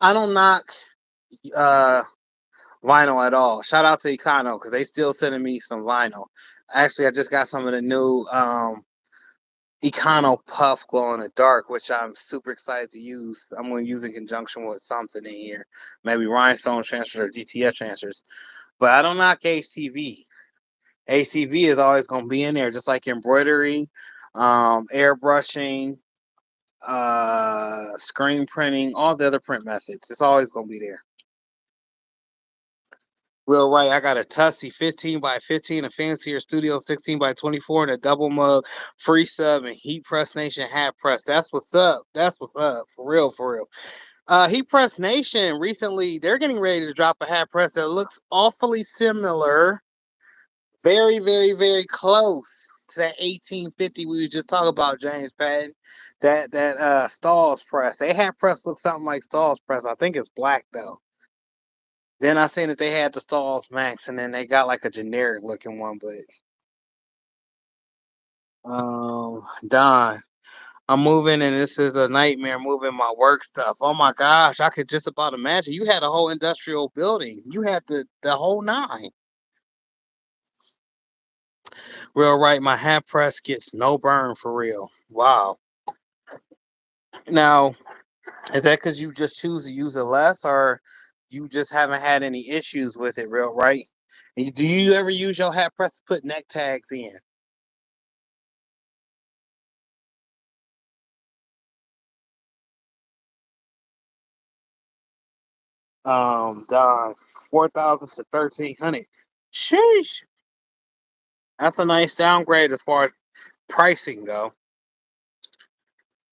I don't knock uh vinyl at all. Shout out to Econo because they still sending me some vinyl. Actually, I just got some of the new Econo Puff glow in the dark, which I'm super excited to use. I'm going to use in conjunction with something in here, maybe rhinestone transfers or DTF transfers. But I don't knock HTV. HTV is always going to be in there, just like embroidery, airbrushing, screen printing, all the other print methods. It's always going to be there. Real right, I got a Tussie 15 by 15, a fancier Studio 16 by 24, and a double mug, free sub, and Heat Press Nation hat press. That's what's up. That's what's up. For real, for real. Heat Press Nation recently, they're getting ready to drop a hat press that looks awfully similar, very, very, very close to that 1850 we were just talking about, James Patton. That Stall's press. They hat press looks something like Stall's press. I think it's black though. Then I seen that they had the Stalls Max, and then they got like a generic looking one. But Don, I'm moving, and this is a nightmare moving my work stuff. Oh my gosh, I could just about imagine. You had a whole industrial building. You had the whole nine. Real right, my hat press gets no burn for real. Wow. Now, is that because you just choose to use it less, or you just haven't had any issues with it? Real right. Do you ever use your hat press to put neck tags in? Don, 4,000 to 1,300. Sheesh. That's a nice downgrade as far as pricing go.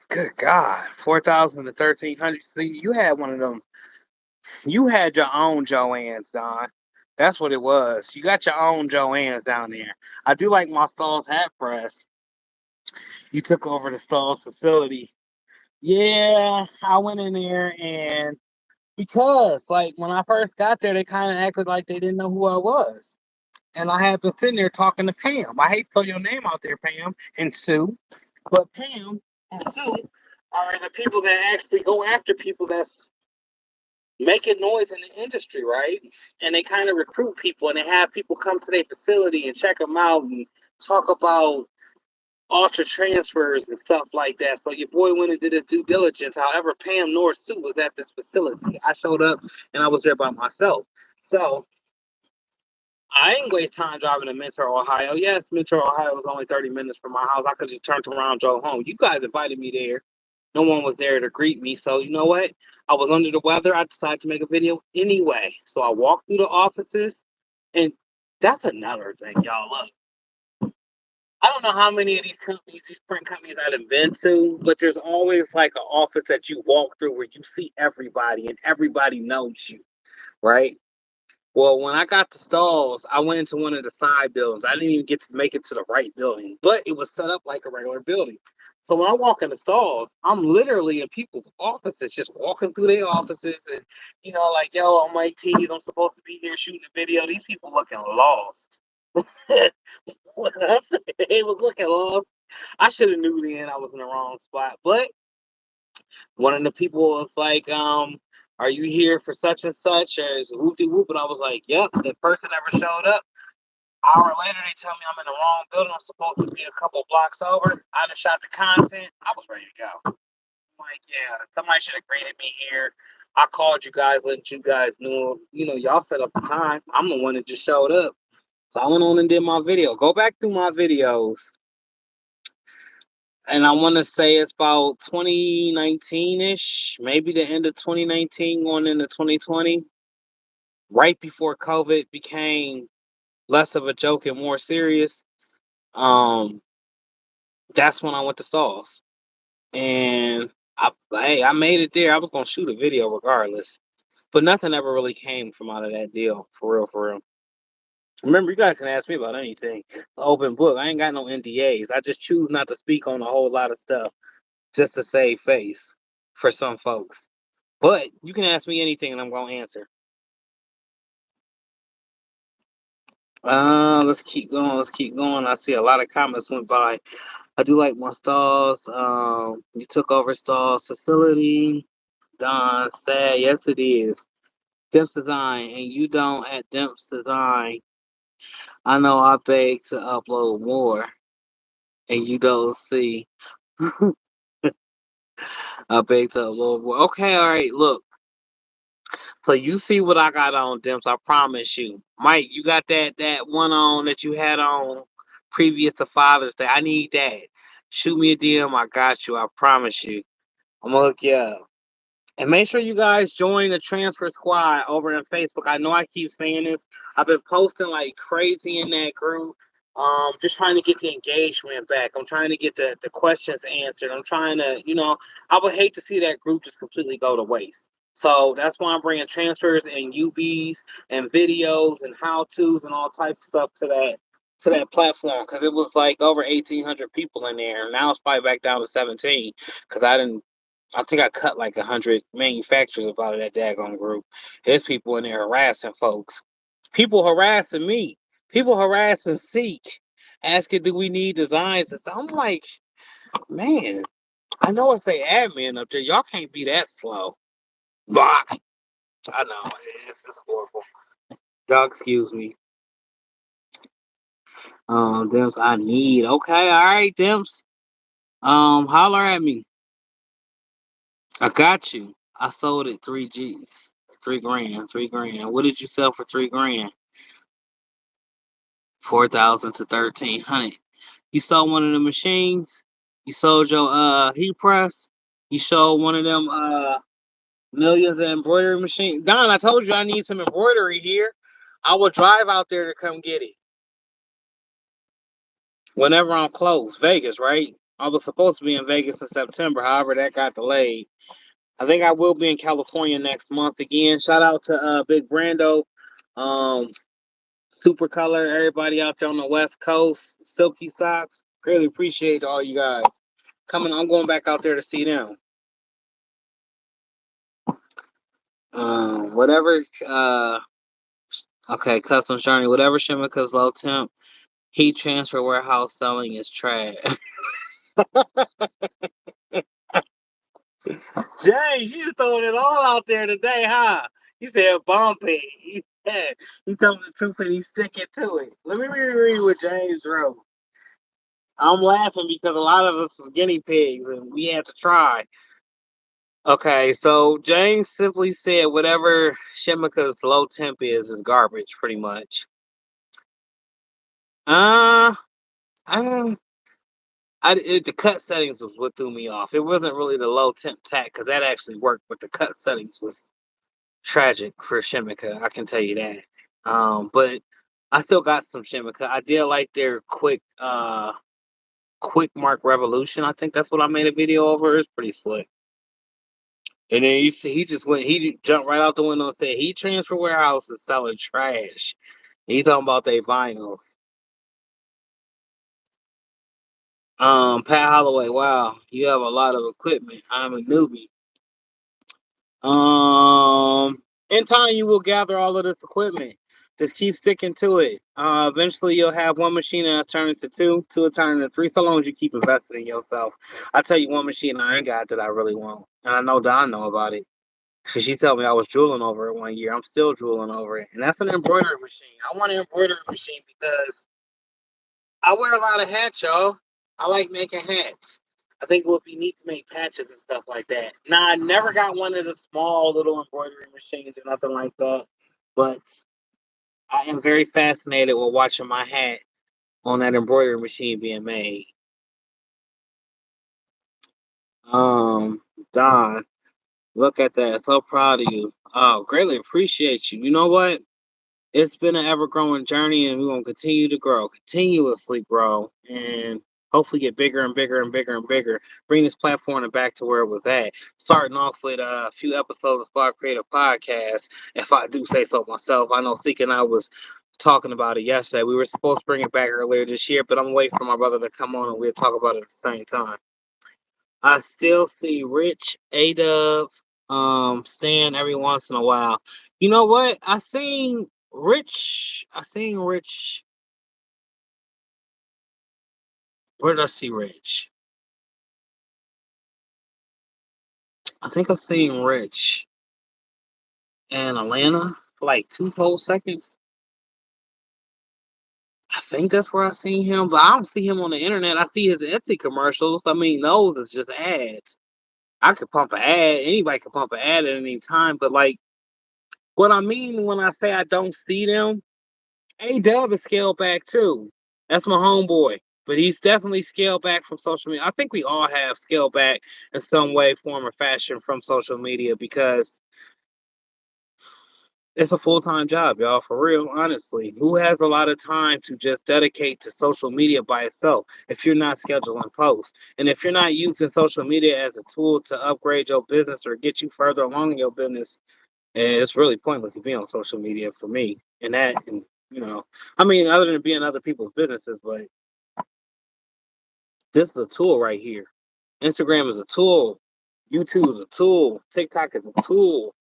Good God, 4,000 to 1,300. See, you had one of them. You had your own Joann's, Don. That's what it was. You got your own Joann's down there. I do like my Stalls hat press. You took over the Stalls facility. Yeah, I went in there and because like when I first got there, they kind of acted like they didn't know who I was. And I had been sitting there talking to Pam. I hate to throw your name out there, Pam and Sue, but Pam and Sue are the people that actually go after people that's making noise in the industry, right? And they kind of recruit people and they have people come to their facility and check them out and talk about ultra transfers and stuff like that. So your boy went and did his due diligence. However, Pam nor Sue was at this facility. I showed up and I was there by myself. So I didn't waste time driving to Mentor, Ohio. Yes, Mentor, Ohio was only 30 minutes from my house. I could just turned around and drove home. You guys invited me there. No one was there to greet me. So you know what? I was under the weather. I decided to make a video anyway. So I walked through the offices. And that's another thing, y'all. Look, I don't know how many of these companies, these print companies I've been to, but there's always like an office that you walk through where you see everybody and everybody knows you, right? Well, when I got to stalls, I went into one of the side buildings. I didn't even get to make it to the right building, but it was set up like a regular building. So when I walk in the stalls, I'm literally in people's offices, just walking through their offices and, like, yo, I'm Mike T's. I'm supposed to be here shooting a video. These people looking lost. What else? They was looking lost. I should have knew then I was in the wrong spot. But one of the people was like, are you here for such and such? Or is whoop de whoop? And I was like, yep. The person never showed up. An hour later, they tell me I'm in the wrong building. I'm supposed to be a couple blocks over. I done shot the content. I was ready to go. I'm like, yeah, somebody should have greeted me here. I called you guys, letting you guys know, y'all set up the time. I'm the one that just showed up. So I went on and did my video. Go back through my videos. And I want to say it's about 2019-ish, maybe the end of 2019 going into 2020, right before COVID became less of a joke and more serious. Um, that's when I went to stalls. And I made it there. I was going to shoot a video regardless. But nothing ever really came from out of that deal, for real, for real. Remember, you guys can ask me about anything. Open book. I ain't got no NDAs. I just choose not to speak on a whole lot of stuff just to save face for some folks. But you can ask me anything and I'm going to answer. Let's keep going. Let's keep going. I see a lot of comments went by. I do like my stalls. You took over stalls facility. Don said, yes, it is. Dimps Design, and you don't at Dimps Design. I know I beg to upload more, and you don't see. I beg to upload more. Okay, all right, look. So you see what I got on, Dimps. I promise you. Mike, you got that one on that you had on previous to Father's Day. I need that. Shoot me a DM. I got you. I promise you. I'm gonna hook you up. And make sure you guys join the transfer squad over on Facebook. I know I keep saying this. I've been posting like crazy in that group. Just trying to get the engagement back. I'm trying to get the questions answered. I'm trying to, I would hate to see that group just completely go to waste. So that's why I'm bringing transfers and UBs and videos and how-tos and all types of stuff to that platform, because it was like over 1,800 people in there. Now it's probably back down to 17 because I think I cut like 100 manufacturers up out of that daggone group. There's people in there harassing folks. People harassing me. People harassing Seek, asking, do we need designs and stuff. I'm like, man, I know it's a admin up there. Y'all can't be that slow. Bah. I know. It's just horrible. Y'all excuse me. Dimps, I need. Okay, all right, Dimps. Holler at me. I got you. I sold it 3 G's. 3 grand, 3 grand. What did you sell for 3 grand? 4,000 to 1,300. You sold one of the machines. You sold your heat press. You sold one of them millions of embroidery machines. Don, I told you I need some embroidery here. I will drive out there to come get it whenever I'm close. Vegas, right? I was supposed to be in Vegas in September. However, that got delayed. I think I will be in California next month again. Shout out to Big Brando. Um, Super Color, everybody out there on the West Coast, Silky Socks. Really appreciate all you guys coming. I'm going back out there to see them. Whatever Okay, Customs Journey. Whatever Shimika's low temp heat transfer warehouse selling is trash. James, you throwing it all out there today, huh? You said bumpy. Yeah, he told me the truth and he's sticking to it. Let me reread what James wrote. I'm laughing because a lot of us was guinea pigs and we had to try. Okay, so James simply said whatever Shimika's low temp is garbage, pretty much. Uh, I, the cut settings was what threw me off. It wasn't really the low temp tack because that actually worked, but the cut settings was tragic for Shimika. I can tell you that. But I still got some Shimika. I did like their quick mark revolution. I think that's what I made a video over. It's pretty slick. And then he jumped right out the window and said he transfer warehouse is selling trash. He's talking about they vinyls. Pat Holloway, wow, you have a lot of equipment. I'm a newbie. In time you will gather all of this equipment. Just keep sticking to it. Eventually you'll have one machine and turn into two will turn into three. So long as you keep investing in yourself. I tell you one machine I ain't got that I really want, and I know Don know about it. Cause she told me I was drooling over it one year. I'm still drooling over it, and that's an embroidery machine. I want an embroidery machine because I wear a lot of hats, y'all. I like making hats. I think it would be neat to make patches and stuff like that. Now, I never got one of the small little embroidery machines or nothing like that, but I am very fascinated with watching my hat on that embroidery machine being made. Um, Don, look at that. So proud of you. Oh, greatly appreciate you. You know what? It's been an ever growing journey, and we're gonna continue to grow, continuously grow, and hopefully get bigger and bigger and bigger and bigger. Bring this platform back to where it was at. Starting off with a few episodes of Spark Creative Podcast, if I do say so myself. I know Seek and I was talking about it yesterday. We were supposed to bring it back earlier this year, but I'm waiting for my brother to come on and we'll talk about it at the same time. I still see Rich, A-Dub, Stan every once in a while. You know what? I seen Rich. Where did I see Rich? I think I seen Rich in Atlanta for like 2 whole seconds. I think that's where I seen him, but I don't see him on the internet. I see his Etsy commercials. I mean, those is just ads. I could pump an ad. Anybody could pump an ad at any time, but like what I mean when I say I don't see them, A-Dub is scaled back too. That's my homeboy. But he's definitely scaled back from social media. I think we all have scaled back in some way, form, or fashion from social media because it's a full-time job, y'all. For real, honestly. Who has a lot of time to just dedicate to social media by itself if you're not scheduling posts? And if you're not using social media as a tool to upgrade your business or get you further along in your business, it's really pointless to be on social media for me. And you know, I mean, other than being other people's businesses, but this is a tool right here. Instagram is a tool. YouTube is a tool. TikTok is a tool.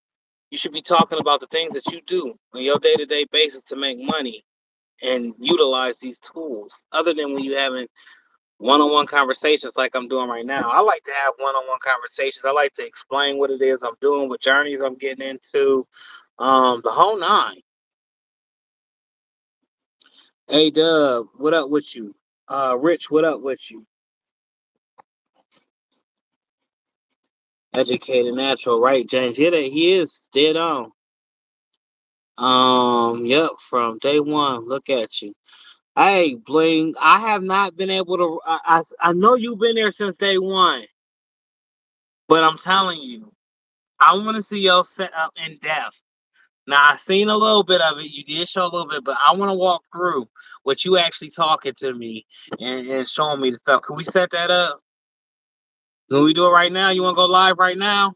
You should be talking about the things that you do on your day-to-day basis to make money and utilize these tools. Other than when you having one-on-one conversations like I'm doing right now. I like to have one-on-one conversations. I like to explain what it is I'm doing, what journeys I'm getting into, the whole nine. Hey Dub, what up with you? Rich, what up with you? Educated natural, right, James? Yeah, he is dead on. Yep, from day one. Look at you. Hey, Bling, I have not been able to. I know you've been there since day one, but I'm telling you, I want to see your setup in depth. Now, I've seen a little bit of it. You did show a little bit, but I want to walk through what you actually talking to me and showing me the stuff. Can we set that up? Can we do it right now? You want to go live right now?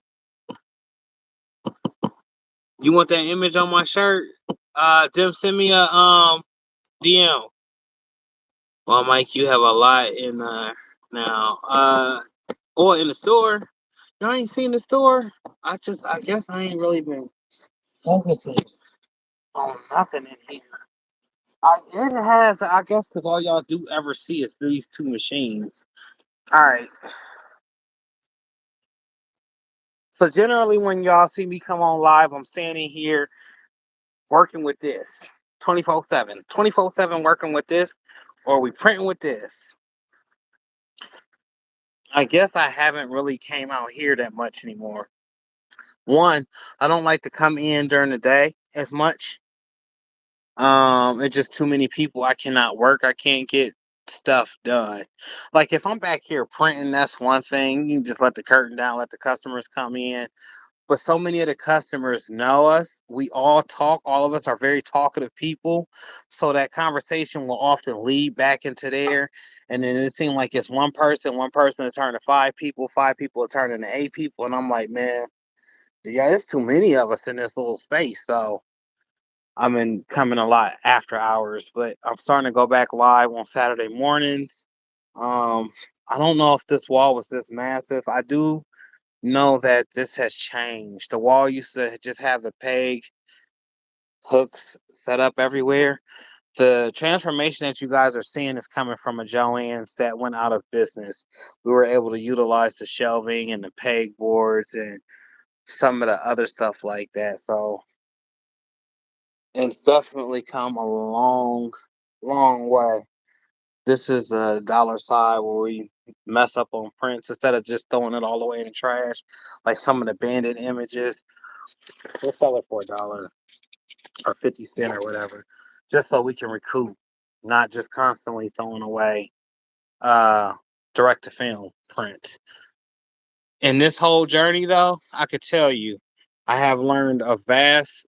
You want that image on my shirt? Dim, send me a DM. Well, Mike, you have a lot in now. Or in the store. Y'all ain't seen the store. I guess I ain't really been focusing. Oh, nothing in here. It has, I guess, because all y'all do ever see is these two machines. All right. So generally, when y'all see me come on live, I'm standing here working with this 24/7, 24/7 working with this, or we printing with this. I guess I haven't really came out here that much anymore. One, I don't like to come in during the day as much. It's just too many people. I cannot work. I can't get stuff done. Like if I'm back here printing, that's one thing. You can just let the curtain down, let the customers come in. But so many of the customers know us. We all talk. All of us are very talkative people. So that conversation will often lead back into there. And then it seems like it's one person is turning to five people are turning to eight people. And I'm like, man, yeah, it's too many of us in this little space. So I'm in coming a lot after hours, but I'm starting to go back live on Saturday mornings. Um, I don't know if this wall was this massive. I do know that this has changed. The wall used to just have the peg hooks set up everywhere. The transformation that you guys are seeing is coming from a Joann's that went out of business. We were able to utilize the shelving and the peg boards and some of the other stuff like that. So it's definitely come a long, long way. This is a dollar side where we mess up on prints instead of just throwing it all away in the trash, like some of the banded images. We'll sell it for $1 or 50 cents or whatever, just so we can recoup, not just constantly throwing away uh direct to film prints. In this whole journey though, I could tell you I have learned a vast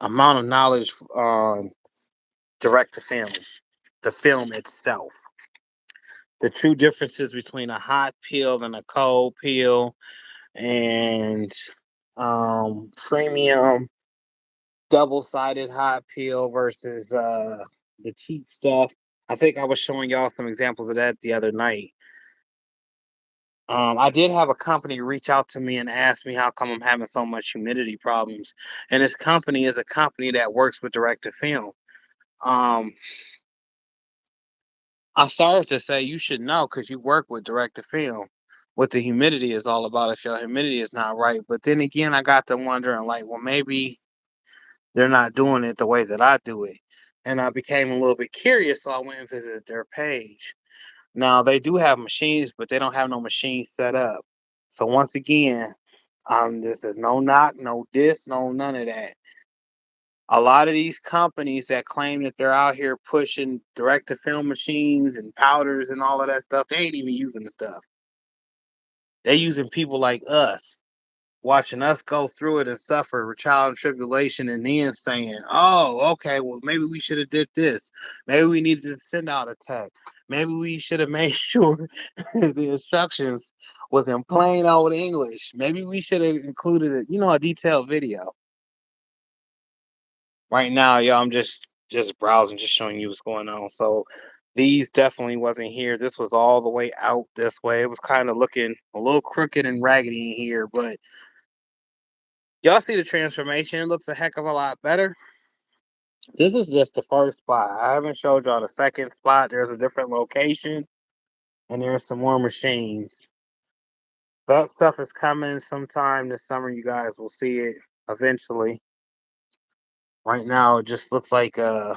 amount of knowledge on direct to film, the film itself. The true differences between a hot peel and a cold peel and premium double-sided hot peel versus the cheap stuff. I think I was showing y'all some examples of that the other night. I did have a company reach out to me and ask me how come I'm having so much humidity problems. And this company is a company that works with direct to film. Um, I started to say you should know because you work with direct to film what the humidity is all about if your humidity is not right. But then again, I got to wondering like, well, maybe they're not doing it the way that I do it. And I became a little bit curious, so I went and visited their page. Now they do have machines, but they don't have no machines set up. So once again, this is no knock, no diss, no none of that. A lot of these companies that claim that they're out here pushing direct to film machines and powders and all of that stuff, they ain't even using the stuff. They're using people like us, watching us go through it and suffer with trial and tribulation, and then saying, "Oh, okay, well maybe we should have did this. Maybe we needed to send out a text. Maybe we should have made sure the instructions was in plain old English. Maybe we should have included a detailed video." Right now, y'all, I'm just browsing, just showing you what's going on. So these definitely wasn't here. This was all the way out this way. It was kind of looking a little crooked and raggedy in here, but y'all see the transformation. It looks a heck of a lot better. This is just the first spot. I haven't showed y'all the second spot. There's a different location, and there's some more machines. That stuff is coming sometime this summer. You guys will see it eventually. Right now, it just looks like a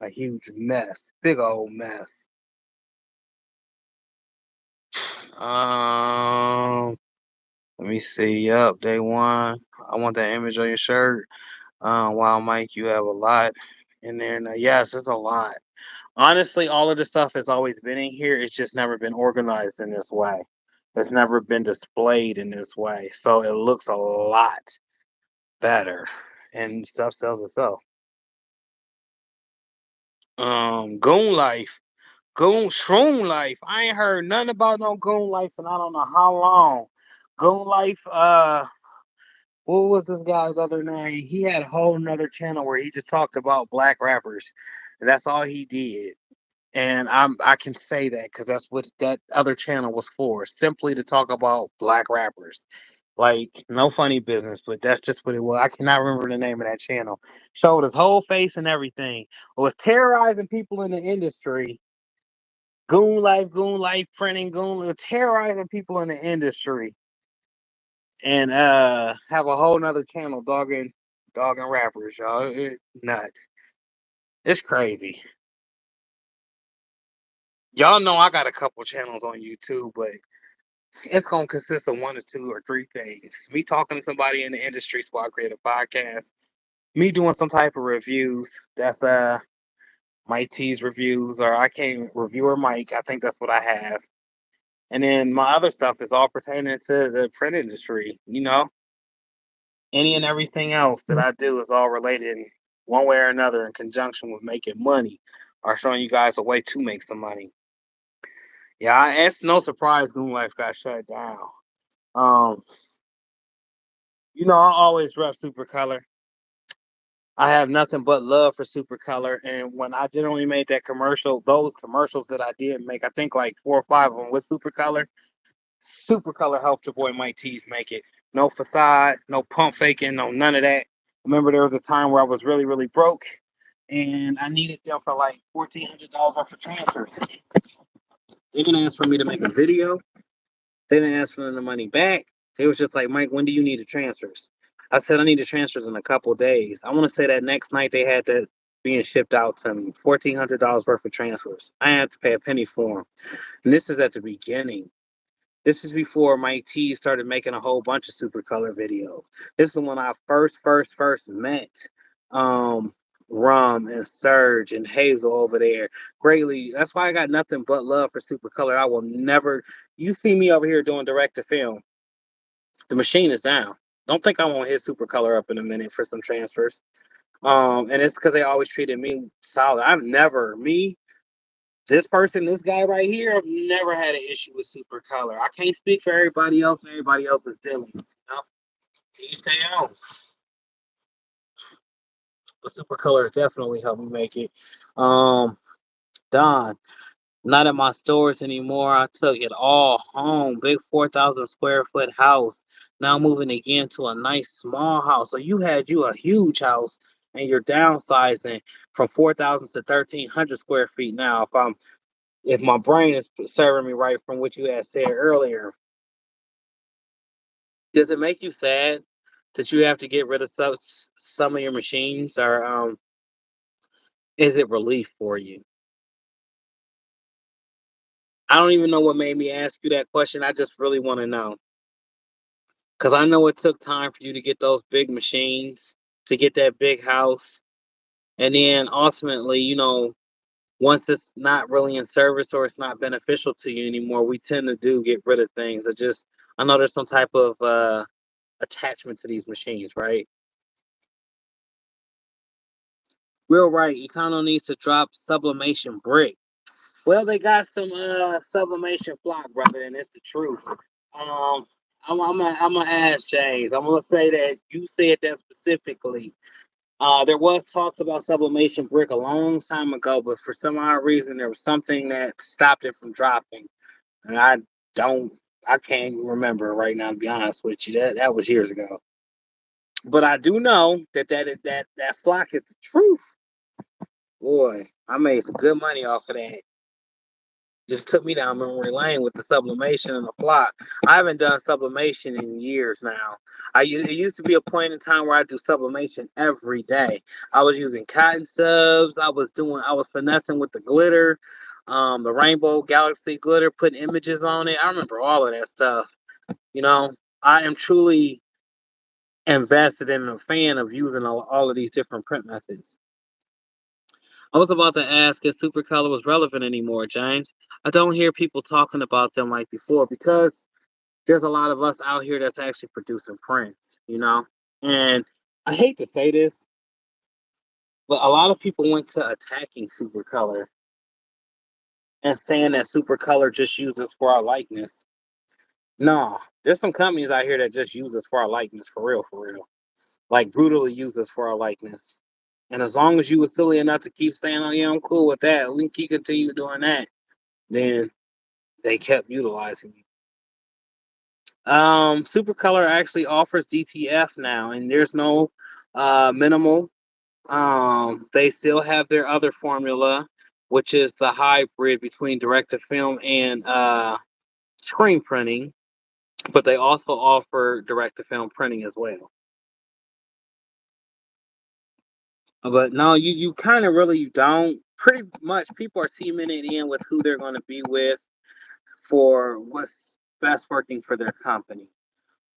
huge mess, big old mess. Um, Let me see. Yup, day one. I want that image on your shirt. Wow, Mike, you have a lot in there. Now, yes, it's a lot. Honestly, all of this stuff has always been in here. It's just never been organized in this way. It's never been displayed in this way. So it looks a lot better. And stuff sells itself. Goon life. Goon Shroom life. I ain't heard nothing about no goon life and I don't know how long. Goon life, what was this guy's other name? He had a whole nother channel where he just talked about black rappers. And that's all he did. And I can say that because that's what that other channel was for, simply to talk about black rappers. Like, no funny business, but that's just what it was. I cannot remember the name of that channel. Showed his whole face and everything. Was terrorizing people in the industry. Goon life, printing, terrorizing people in the industry. And have a whole nother channel dogging rappers, y'all. It's nuts. It's crazy. Y'all know I got a couple channels on YouTube, but it's gonna consist of one or two or three things. Me talking to somebody in the industry, so I create a podcast. Me doing some type of reviews. That's Mike T's reviews, or I can't reviewer Mike. I think that's what I have. And then my other stuff is all pertaining to the print industry. Any and everything else that I do is all related in one way or another in conjunction with making money or showing you guys a way to make some money. Yeah, it's no surprise Goon Life got shut down. Um, I always rep Supercolor. I have nothing but love for Supercolor. And when I generally made that commercial, those commercials that I did make, I think like 4 or 5 of them with Supercolor. Supercolor helped your boy Mike T's make it. No facade, no pump faking, no none of that. Remember, there was a time where I was really, really broke, and I needed them for like $1,400 worth of transfers. They didn't ask for me to make a video. They didn't ask for the money back. They was just like, Mike, when do you need the transfers? I said, I need the transfers in a couple of days. I want to say that next night they had that being shipped out to me, $1,400 worth of transfers. I had to pay a penny for them. And this is at the beginning. This is before Mike T started making a whole bunch of Supercolor videos. This is when I first met um, Rum and Serge and Hazel over there. Greatly. That's why I got nothing but love for Supercolor. I will never. You see me over here doing direct to film. The machine is down. Don't think I won't hit Supercolor up in a minute for some transfers. And it's because they always treated me solid. I've never this person, this guy right here, I've never had an issue with Supercolor. I can't speak for everybody else and everybody else's dealings. Each their own. But Supercolor definitely helped me make it. Don, not in my stores anymore. I took it all home. Big 4,000 square foot house. Now moving again to a nice small house. So you had a huge house and you're downsizing from 4,000 to 1,300 square feet now. If my brain is serving me right from what you had said earlier, does it make you sad that you have to get rid of some of your machines, or is it relief for you? I don't even know what made me ask you that question. I just really want to know because I know it took time for you to get those big machines, to get that big house, and then ultimately, once it's not really in service or it's not beneficial to you anymore, we tend to get rid of things. I know there's some type of attachment to these machines, right? Real right. Econo needs to drop sublimation brick. Well, they got some sublimation flock, brother, and it's the truth. I'm gonna ask James. I'm gonna say that you said that specifically. There was talks about sublimation brick a long time ago, but for some odd reason, there was something that stopped it from dropping, and don't, I can't remember right now. To be honest with you, that was years ago. But I do know that flock is the truth. Boy, I made some good money off of that. Just took me down memory lane with the sublimation and the flock. I haven't done sublimation in years now. It used to be a point in time where I do sublimation every day. I was using cotton subs. I was finessing with the glitter, the rainbow galaxy glitter, putting images on it. I remember all of that stuff. I am truly invested in a fan of using all of these different print methods. I was about to ask if Supercolor was relevant anymore, James. I don't hear people talking about them like before because there's a lot of us out here that's actually producing prints. And I hate to say this, but a lot of people went to attacking Supercolor and saying that Supercolor just uses for our likeness. No, there's some companies out here that just use us for our likeness, for real, for real. Like brutally use us for our likeness. And as long as you were silly enough to keep saying, "Oh yeah, I'm cool with that," we can keep continue doing that. Then they kept utilizing me. Supercolor actually offers DTF now, and there's no minimal. They still have their other formula, which is the hybrid between direct to film and screen printing, but they also offer direct to film printing as well. But no, you kind of really don't. Pretty much, people are teaming it in with who they're going to be with for what's best working for their company.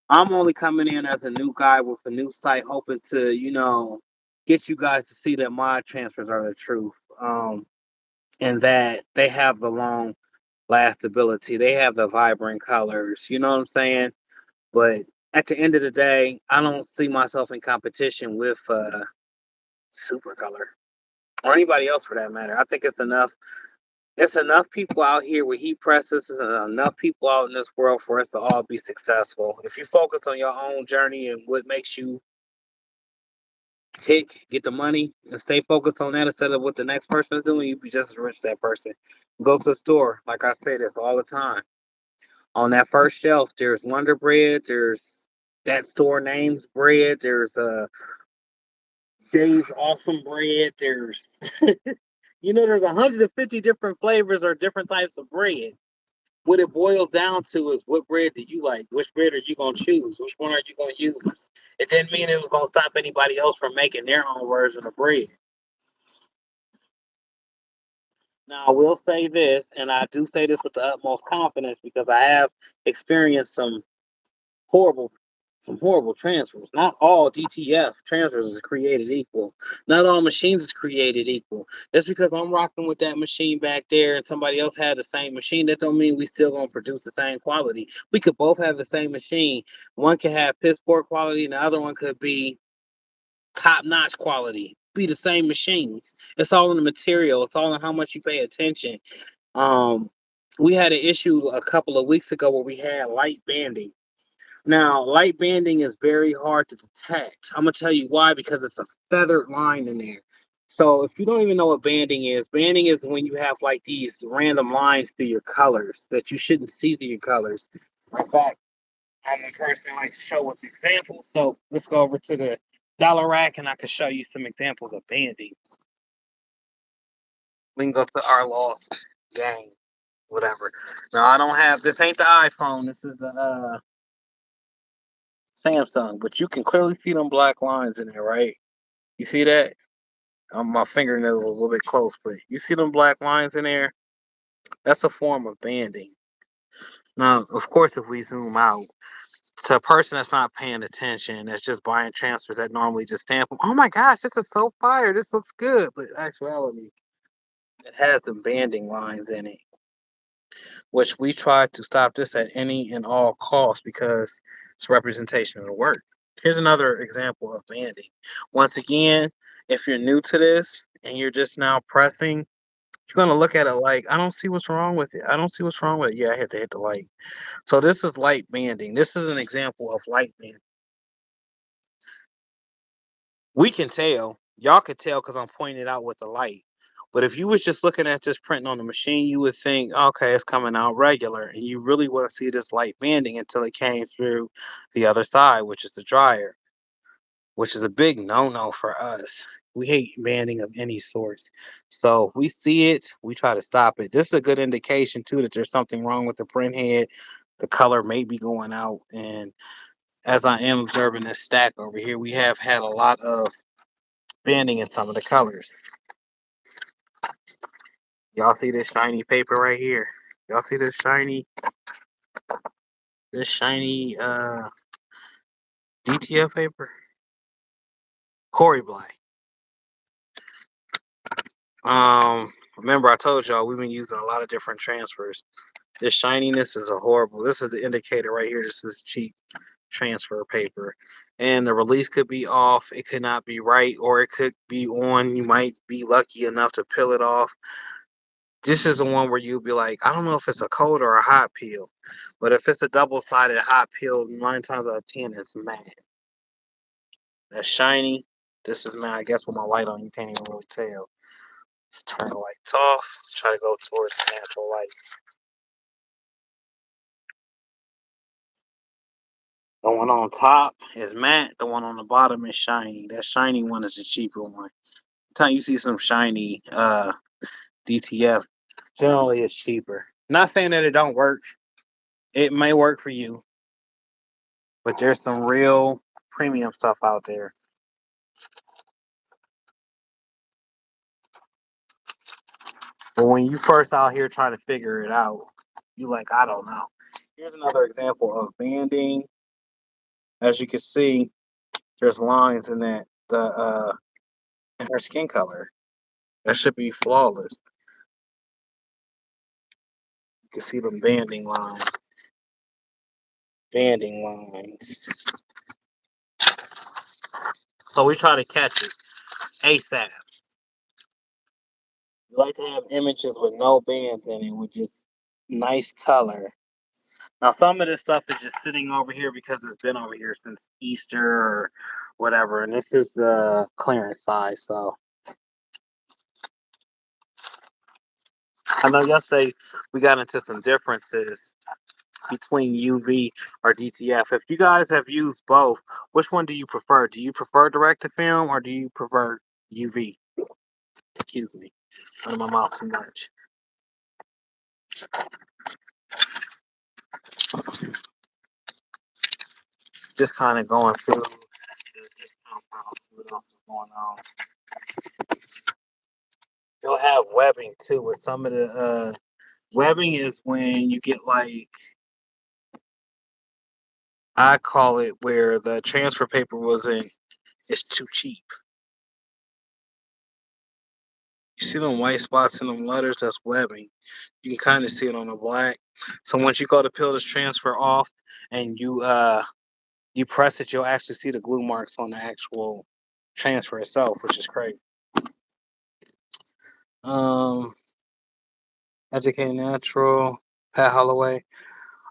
I'm only coming in as a new guy with a new site, hoping to, get you guys to see that my transfers are the truth, and that they have the long lastability. They have the vibrant colors. You know what I'm saying? But at the end of the day, I don't see myself in competition with Supercolor or anybody else for that matter. I think it's enough. It's enough people out here with heat presses, and enough people out in this world for us to all be successful. If you focus on your own journey and what makes you tick, get the money, and stay focused on that instead of what the next person is doing, you be just as rich as that person. Go to the store, like I say this all the time. On that first shelf, there's Wonder Bread, there's that store name's bread, there's Dave's Awesome Bread, there's there's 150 different flavors or different types of bread. What it boils down to is what bread do you like? Which bread are you gonna choose? Which one are you gonna use? It didn't mean it was gonna stop anybody else from making their own version of bread. Now, I will say this, and I do say this with the utmost confidence because I have experienced horrible, some horrible transfers. Not all DTF transfers is created equal. Not all machines is created equal. Just because I'm rocking with that machine back there and somebody else had the same machine, that don't mean we still gonna produce the same quality. We could both have the same machine. One could have piss poor quality, and the other one could be top notch quality. Be the same machines. It's all in the material. It's all in how much you pay attention. Um, we had an issue a couple of weeks ago where we had light banding. Now, light banding is very hard to detect. I'm gonna tell you why, because it's a feathered line in there. So if you don't even know what banding is when you have like these random lines through your colors that you shouldn't see through your colors. In fact, I'm the person that likes to show with examples. So let's go over to the dollar rack and I can show you some examples of banding. We can go to our lost game, whatever. Now I don't have this ain't the iPhone. This is the Samsung, but you can clearly see them black lines in there, right? You see that? My fingernail is a little bit close, but you see them black lines in there? That's a form of banding. Now, of course, if we zoom out to a person that's not paying attention, that's just buying transfers that normally just stamp them. Oh my gosh, this is so fire! This looks good, but in actuality, it has some banding lines in it, which we try to stop this at any and all costs because it's representation of the work. Here's another example of banding. Once again, if you're new to this and you're just now pressing, you're gonna look at it like, I don't see what's wrong with it. I don't see what's wrong with it. Yeah, I had to hit the light. So this is light banding. This is an example of light banding. We can tell. Y'all could tell because I'm pointing it out with the light. But if you was just looking at this printing on the machine, you would think, okay, it's coming out regular. And you really want to see this light banding until it came through the other side, which is the dryer, which is a big no-no for us. We hate banding of any sort. So if we see it, we try to stop it. This is a good indication too that there's something wrong with the print head. The color may be going out. And as I am observing this stack over here, we have had a lot of banding in some of the colors. Y'all see this shiny paper right here? Y'all see this shiny DTF paper? Corey Black. Remember I told y'all we've been using a lot of different transfers. This shininess is a horrible. This is the indicator right here. This is cheap transfer paper. And the release could be off. It could not be right, or it could be on. You might be lucky enough to peel it off. This is the one where you'll be like, I don't know if it's a cold or a hot peel. But if it's a double-sided hot peel, 9 times out of 10, it's matte. That's shiny. This is matte. I guess with my light on, you can't even really tell. Let's turn the lights off. Try to go towards the natural light. The one on top is matte. The one on the bottom is shiny. That shiny one is the cheaper one. Time you see some shiny DTF, generally it's cheaper. Not saying that it don't work. It may work for you, but there's some real premium stuff out there. But when you first out here trying to figure it out, you like, I don't know. Here's another example of banding. As you can see, there's lines in that the in her skin color. That should be flawless. You can see them banding lines. So we try to catch it ASAP. We like to have images with no bands in it, with just nice color. Now, some of this stuff is just sitting over here because it's been over here since Easter or whatever, and this is the clearance size. So I know yesterday we got into some differences between UV or DTF. If you guys have used both, which one do you prefer? Do you prefer direct to film or do you prefer UV? Excuse me, out of my mouth too much. Just kind of going through the discount aisle, see what else is going on. They'll have webbing too. With some of the webbing is when you get like, I call it where the transfer paper was in. It's too cheap. You see them white spots in them letters? That's webbing. You can kind of see it on the black. So once you go to peel this transfer off and you press it, you'll actually see the glue marks on the actual transfer itself, which is crazy. Um, Educate Natural, Pat Holloway.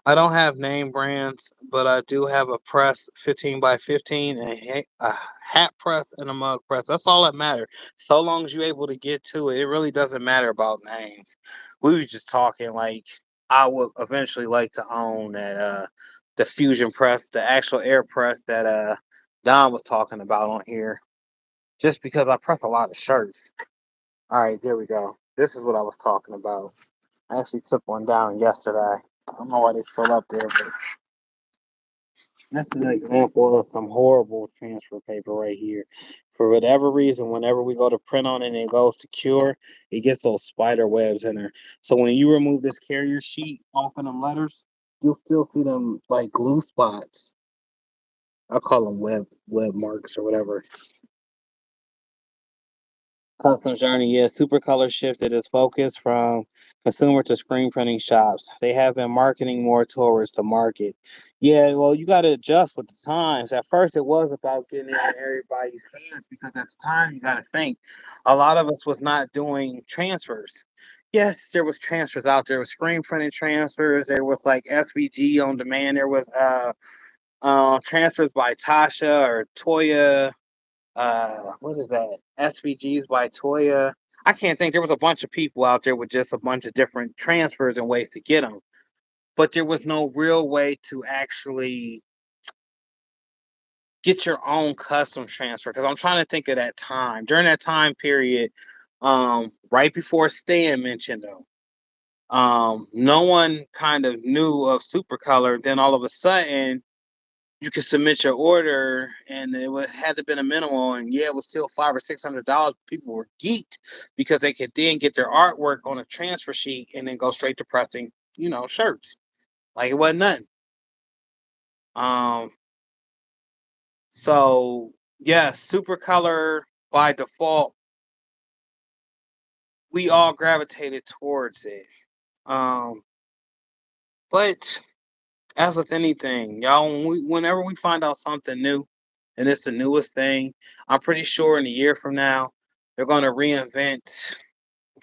I don't have name brands, but I do have a press 15 by 15 and a hat press and a mug press. That's all that matters. So long as you're able to get to it, it really doesn't matter about names. We were just talking like I would eventually like to own that the fusion press, the actual air press that Don was talking about on here. Just because I press a lot of shirts. All right, there we go. This is what I was talking about. I actually took one down yesterday. I don't know why they still up there, but this is an example of some horrible transfer paper right here. For whatever reason, whenever we go to print on it and it goes to cure, it gets those spider webs in there. So when you remove this carrier sheet off of them letters, you'll still see them like glue spots. I call them web marks or whatever. Custom Journey, yes, Supercolor shifted its focus from consumer to screen printing shops. They have been marketing more towards the market. Yeah, well, you got to adjust with the times. At first, it was about getting in everybody's hands because at the time, you got to think a lot of us was not doing transfers. Yes, there was transfers out there. There was screen printing transfers. There was like SVG on demand. There was transfers by Tasha or Toya, what is that? SVGs by Toya. I can't think. There was a bunch of people out there with just a bunch of different transfers and ways to get them, but there was no real way to actually get your own custom transfer. Because I'm trying to think of that time during that time period, right before Stan mentioned them. No one kind of knew of Supercolor. Then all of a sudden, you could submit your order and it would had to been a minimal, and yeah, it was still $500 or $600. People were geeked because they could then get their artwork on a transfer sheet and then go straight to pressing, shirts. Like it wasn't nothing. Um, so yes, Supercolor by default, we all gravitated towards it. Um, but as with anything, y'all, whenever we find out something new and it's the newest thing, I'm pretty sure in a year from now, they're going to reinvent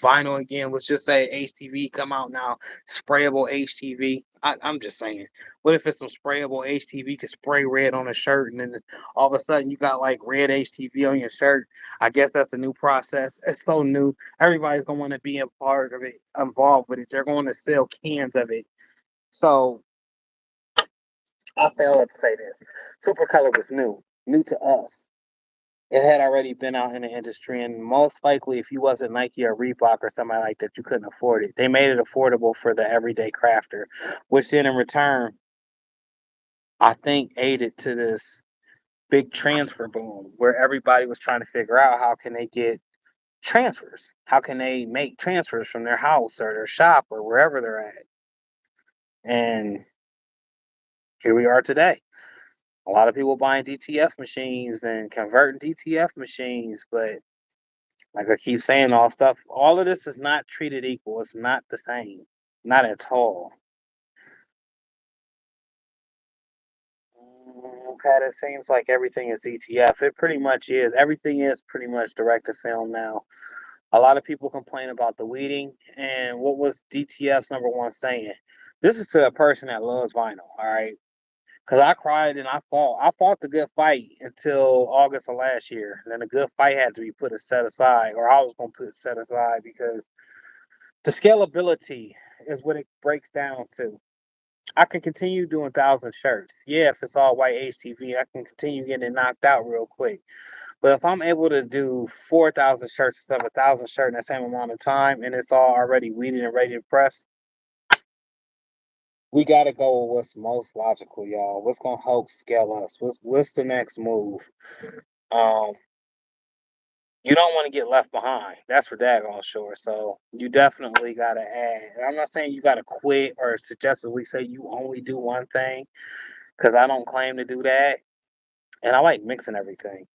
vinyl again. Let's just say HTV come out now, sprayable HTV. I'm just saying, what if it's some sprayable HTV could spray red on a shirt and then all of a sudden you got like red HTV on your shirt? I guess that's a new process. It's so new. Everybody's going to want to be a part of it, involved with it. They're going to sell cans of it. So I'll say all to say this. Supercolor was new to us. It had already been out in the industry, and most likely, if you wasn't Nike or Reebok or somebody like that, you couldn't afford it. They made it affordable for the everyday crafter, which then in return, I think, aided to this big transfer boom where everybody was trying to figure out how can they get transfers, how can they make transfers from their house or their shop or wherever they're at, and here we are today. A lot of people buying DTF machines and converting DTF machines, but like I keep saying, all of this is not treated equal. It's not the same, not at all. Pat, it seems like everything is ETF. It pretty much is. Everything is pretty much direct to film now. A lot of people complain about the weeding, and what was DTF's number one saying? This is to a person that loves vinyl, all right? Because I cried and I fought. I fought the good fight until August of last year. And then the good fight had to be put set aside, or I was going to put it set aside because the scalability is what it breaks down to. I can continue doing 1,000 shirts. Yeah, if it's all white HTV, I can continue getting it knocked out real quick. But if I'm able to do 4,000 shirts instead of 1,000 shirts in the same amount of time, and it's all already weeded and ready to press, we got to go with what's most logical, y'all. What's gonna help scale us? What's the next move? Um, you don't want to get left behind. That's for daggone sure. So you definitely got to add. And I'm not saying you got to quit or suggestively say you only do one thing because I don't claim to do that. And I like mixing everything.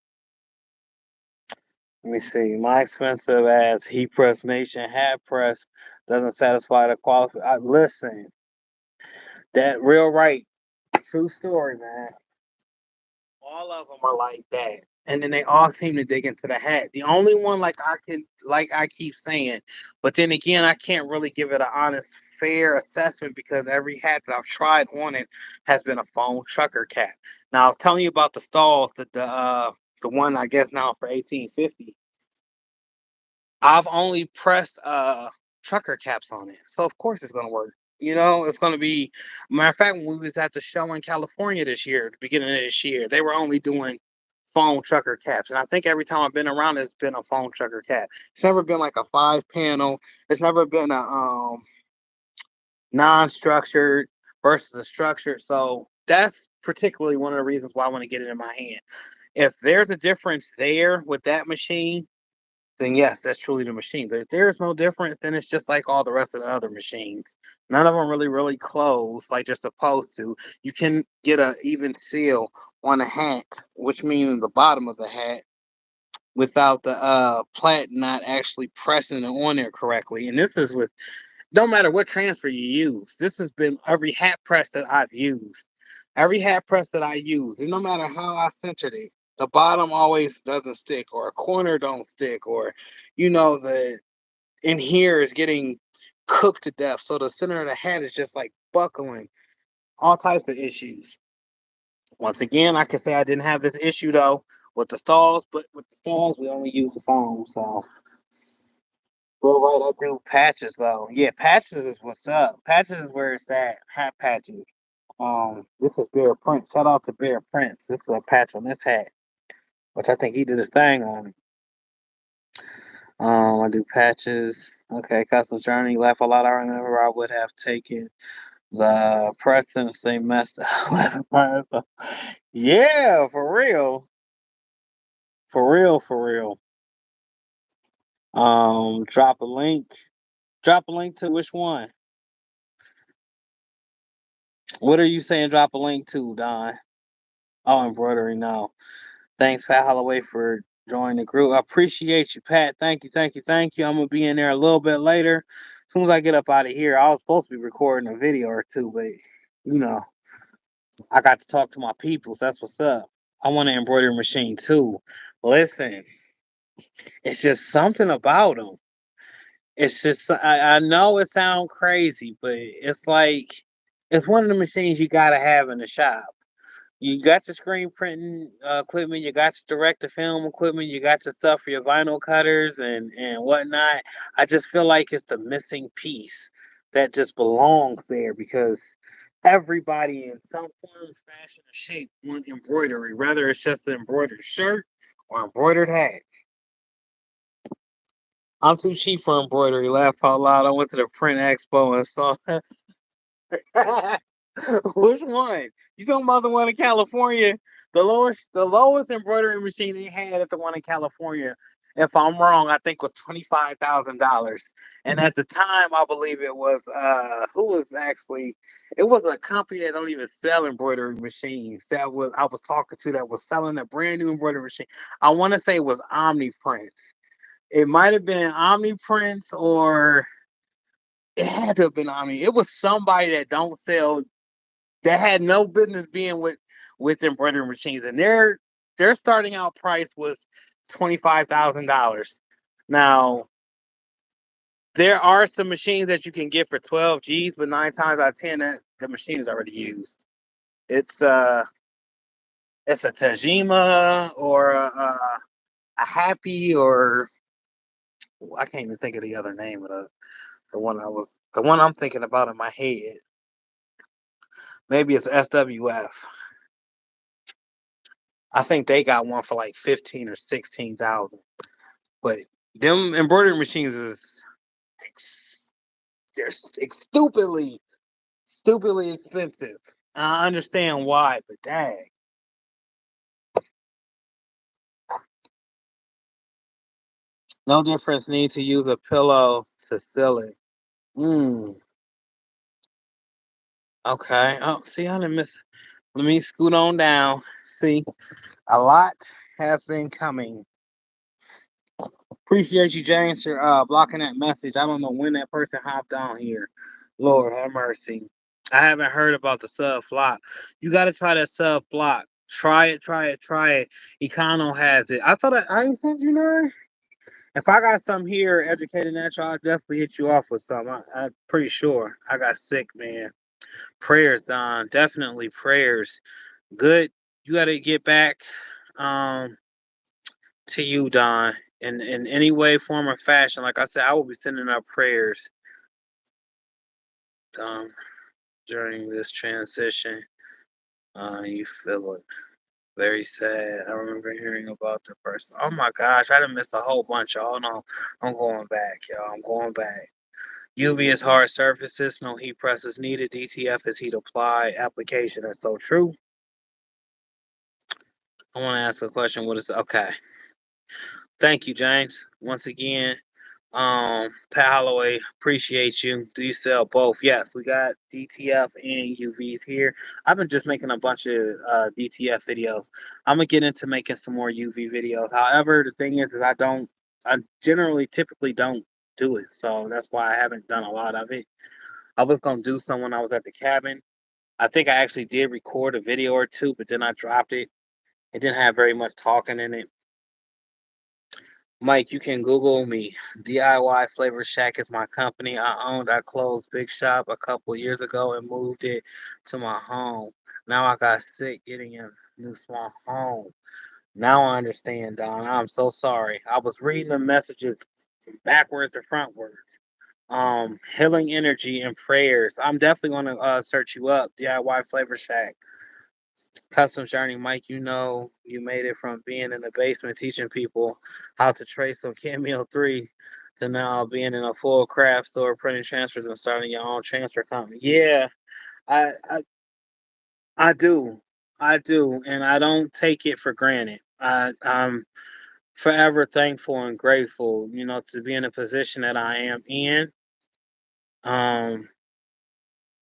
Let me see. My expensive ass heat press nation hat press doesn't satisfy the quality. Listen, that real right, true story, man. All of them are like that. And then they all seem to dig into the hat. The only one like I keep saying, but then again, I can't really give it an honest, fair assessment because every hat that I've tried on it has been a foam trucker cap. Now I was telling you about the stalls that the one I guess now for 1850. I've only pressed trucker caps on it, so of course it's gonna work. You know, it's gonna be. Matter of fact, when we was at the show in California this year, at the beginning of this year, they were only doing foam trucker caps, and I think every time I've been around, it's been a foam trucker cap. It's never been like a 5 panel. It's never been a non-structured versus a structured. So that's particularly one of the reasons why I want to get it in my hand. If there's a difference there with that machine, then yes, that's truly the machine. But if there's no difference, then it's just like all the rest of the other machines. None of them really close like they're supposed to. You can get a even seal on a hat, which means the bottom of the hat, without the plat not actually pressing it on there correctly. And this is with no matter what transfer you use. This has been every hat press that I've used. Every hat press that I use, and no matter how I centered it, the bottom always doesn't stick, or a corner don't stick, or the in here is getting cooked to death. So the center of the hat is just like buckling. All types of issues. Once again, I can say I didn't have this issue though with the stalls, but with the stalls we only use the foam. So well, right, I do patches though. Yeah, patches is what's up. Patches is where it's at. Hat patches. This is Bear Prince. Shout out to Bear Prince. This is a patch on this hat, which I think he did his thing on it. I do patches. Okay, custom journey. Laugh a lot. I remember I would have taken the Preston and say messed up. Yeah, for real. For real, for real. Drop a link. Drop a link to which one? What are you saying? Drop a link to, Don? Oh, embroidery. No. Thanks, Pat Holloway, for joining the group. I appreciate you, Pat. Thank you, thank you, thank you. I'm gonna be in there a little bit later. As soon as I get up out of here, I was supposed to be recording a video or two, but you know, I got to talk to my people. So that's what's up. I want an embroidery machine too. Listen, it's just something about them. It's just I know it sounds crazy, but it's like it's one of the machines you gotta have in the shop. You got your screen printing equipment, you got your direct to film equipment, you got your stuff for your vinyl cutters and whatnot. I just feel like it's the missing piece that just belongs there because Everybody in some form, fashion, or shape want embroidery, whether it's just an embroidered shirt or embroidered hat. I'm too cheap for embroidery. Laugh out loud. I went to the print expo and saw which one? You talking about the one in California? The lowest embroidery machine they had at the one in California, if I'm wrong, I think was $25,000. And at the time, I believe it was who was actually it was a company that don't even sell embroidery machines that was I was talking to that was selling a brand new embroidery machine. I want to say it was Omniprint. It might have been Omniprint or it had to have been Omni. It was somebody that don't sell that had no business being with embroidery machines, and their starting out price was $25,000. Now there are some machines that you can get for 12 G's, but 9 times out of 10 that the machine is already used. It's it's a Tajima or a Happy or I can't even think of the other name of the one I'm thinking about in my head. Maybe it's SWF. I think they got one for like 15 or 16,000. But them embroidery machines is they're stupidly expensive. I understand why, but dang, no difference. Need to use a pillow to seal it. Mm, okay. Oh, see, I didn't miss. Let me scoot on down. See, a lot has been coming. Appreciate you, James, for blocking that message. I don't know when that person hopped on here. Lord have mercy. I haven't heard about the sub flop. You got to try that sub block. Try it, try it, try it. Econo has it. I thought I ain't sent you none. If I got some here, educated natural, I'll definitely hit you off with some. I'm pretty sure. I got sick, man. Prayers, Don. Definitely prayers. Good. You got to get back. Um, to you, Don, in any way, form, or fashion. Like I said, I will be sending up prayers during this transition. You feel it. Very sad. I remember hearing about the person. Oh my gosh, I done missed a whole bunch, y'all. No, I'm going back, y'all. I'm going back. UV is hard surfaces, no heat presses needed. DTF is heat apply application. That's so true. I want to ask a question. What is okay? Thank you, James. Once again, Pat Holloway, appreciate you. Do you sell both? Yes, we got DTF and UVs here. I've been just making a bunch of DTF videos. I'm gonna get into making some more UV videos. However, the thing is I generally typically don't do it, so that's why I haven't done a lot of it. I was gonna do some when I was at the cabin. I think I actually did record a video or two, but then I dropped it. It didn't have very much talking in it. Mike, you can Google me. DIY Flavor Shack is my company. I closed Big Shop a couple years ago and moved it to my home. Now I got sick getting a new small home. Now I understand, Don. I'm so sorry. I was reading the messages backwards to frontwards. Healing energy and prayers. I'm definitely gonna search you up. DIY Flavor Shack. Custom Journey, Mike, you know you made it from being in the basement teaching people how to trace on Cameo 3 to now being in a full craft store printing transfers and starting your own transfer company. Yeah, I I, I do. I do. And I don't take it for granted. I'm forever thankful and grateful, to be in a position that I am in. Um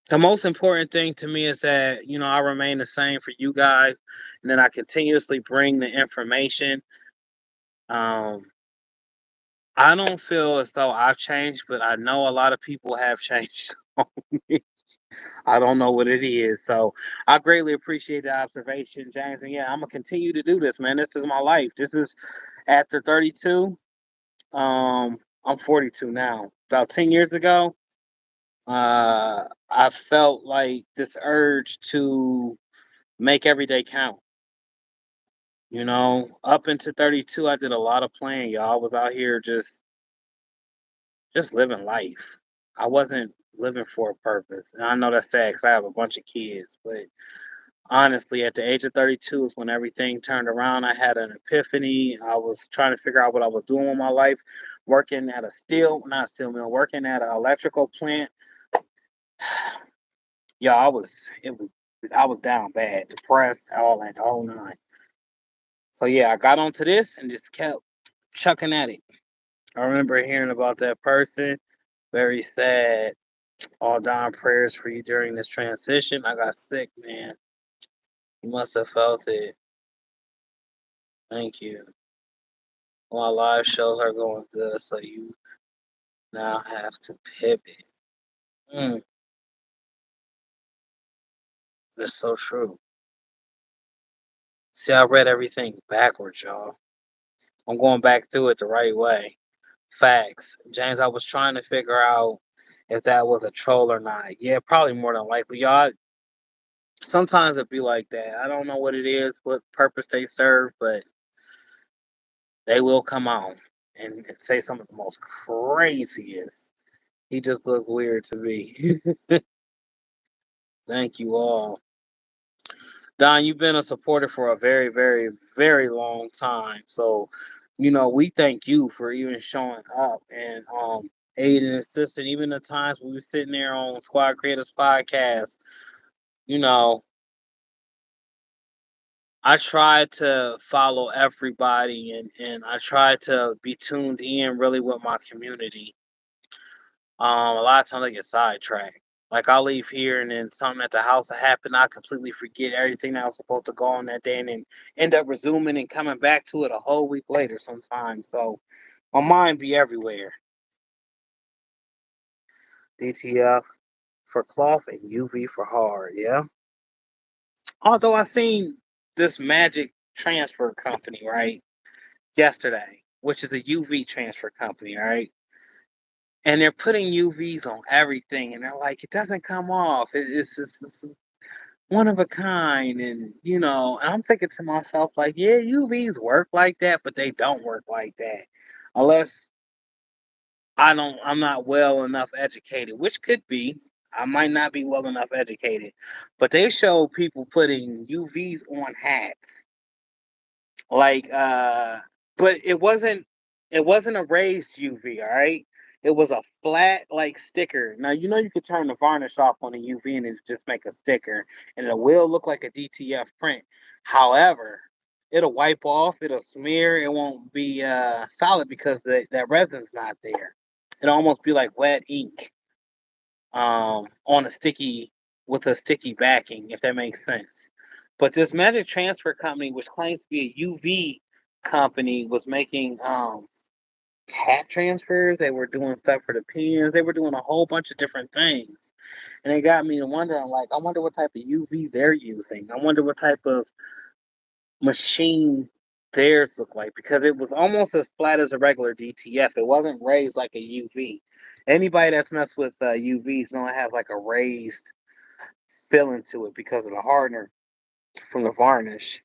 the most important thing to me is that I remain the same for you guys, and then I continuously bring the information. um I don't feel as though I've changed, but I know a lot of people have changed. I don't know what it is, so I greatly appreciate the observation, James. And yeah, I'm gonna continue to do this, man. This is my life. This is after 32. I'm 42 now. About 10 years ago, I felt like this urge to make every day count. Up into 32, I did a lot of playing, y'all. I was out here just living life. I wasn't living for a purpose. And I know that's sad because I have a bunch of kids, but honestly, at the age of 32 is when everything turned around. I had an epiphany. I was trying to figure out what I was doing with my life, working at a not steel mill, working at an electrical plant. Yeah, I was down bad, depressed, all that, the whole nine. So yeah, I got onto this and just kept chucking at it. I remember hearing about that person. Very sad. All down prayers for you during this transition. I got sick, man. You must have felt it. Thank you. My live shows are going good, so you now have to pivot. Mm, that's so true. See, I read everything backwards, y'all. I'm going back through it the right way. Facts. James, I was trying to figure out if that was a troll or not. Yeah, probably more than likely. Y'all, sometimes it be like that. I don't know what it is, what purpose they serve, but they will come on and say some of the most craziest. He just looked weird to me. Thank you all. Don, you've been a supporter for a very, very, very long time. So, we thank you for even showing up and aiding and assisting. Even the times we were sitting there on Squad Creators Podcast, you know, I try to follow everybody and I try to be tuned in really with my community. A lot of times I get sidetracked. Like I'll leave here and then something at the house will happen. I completely forget everything that I was supposed to go on that day and then end up resuming and coming back to it a whole week later sometimes. So my mind be everywhere. DTF for cloth and UV for hard, yeah. Although I seen this magic transfer company, right, yesterday, which is a UV transfer company, right? And they're putting UVs on everything, and they're like, it doesn't come off. It's one of a kind, and and I'm thinking to myself, like, yeah, UVs work like that, but they don't work like that. Unless I'm not well enough educated, which could be. I might not be well enough educated. But they show people putting UVs on hats. Like but it wasn't a raised UV, all right? It was a flat like sticker. Now you could turn the varnish off on a UV and it just make a sticker and it will look like a DTF print. However, it'll wipe off, it'll smear, it won't be solid because that resin's not there. It'll almost be like wet ink on a sticky with a sticky backing, if that makes sense. But this Magic Transfer Company, which claims to be a UV company, was making hat transfers. They were doing stuff for the pens. They were doing a whole bunch of different things, and it got me to wondering. Like, I wonder what type of UV they're using. I wonder what type of machine theirs look like because it was almost as flat as a regular DTF. It wasn't raised like a UV. Anybody that's messed with UVs know it has like a raised feeling to it because of the hardener from the varnish.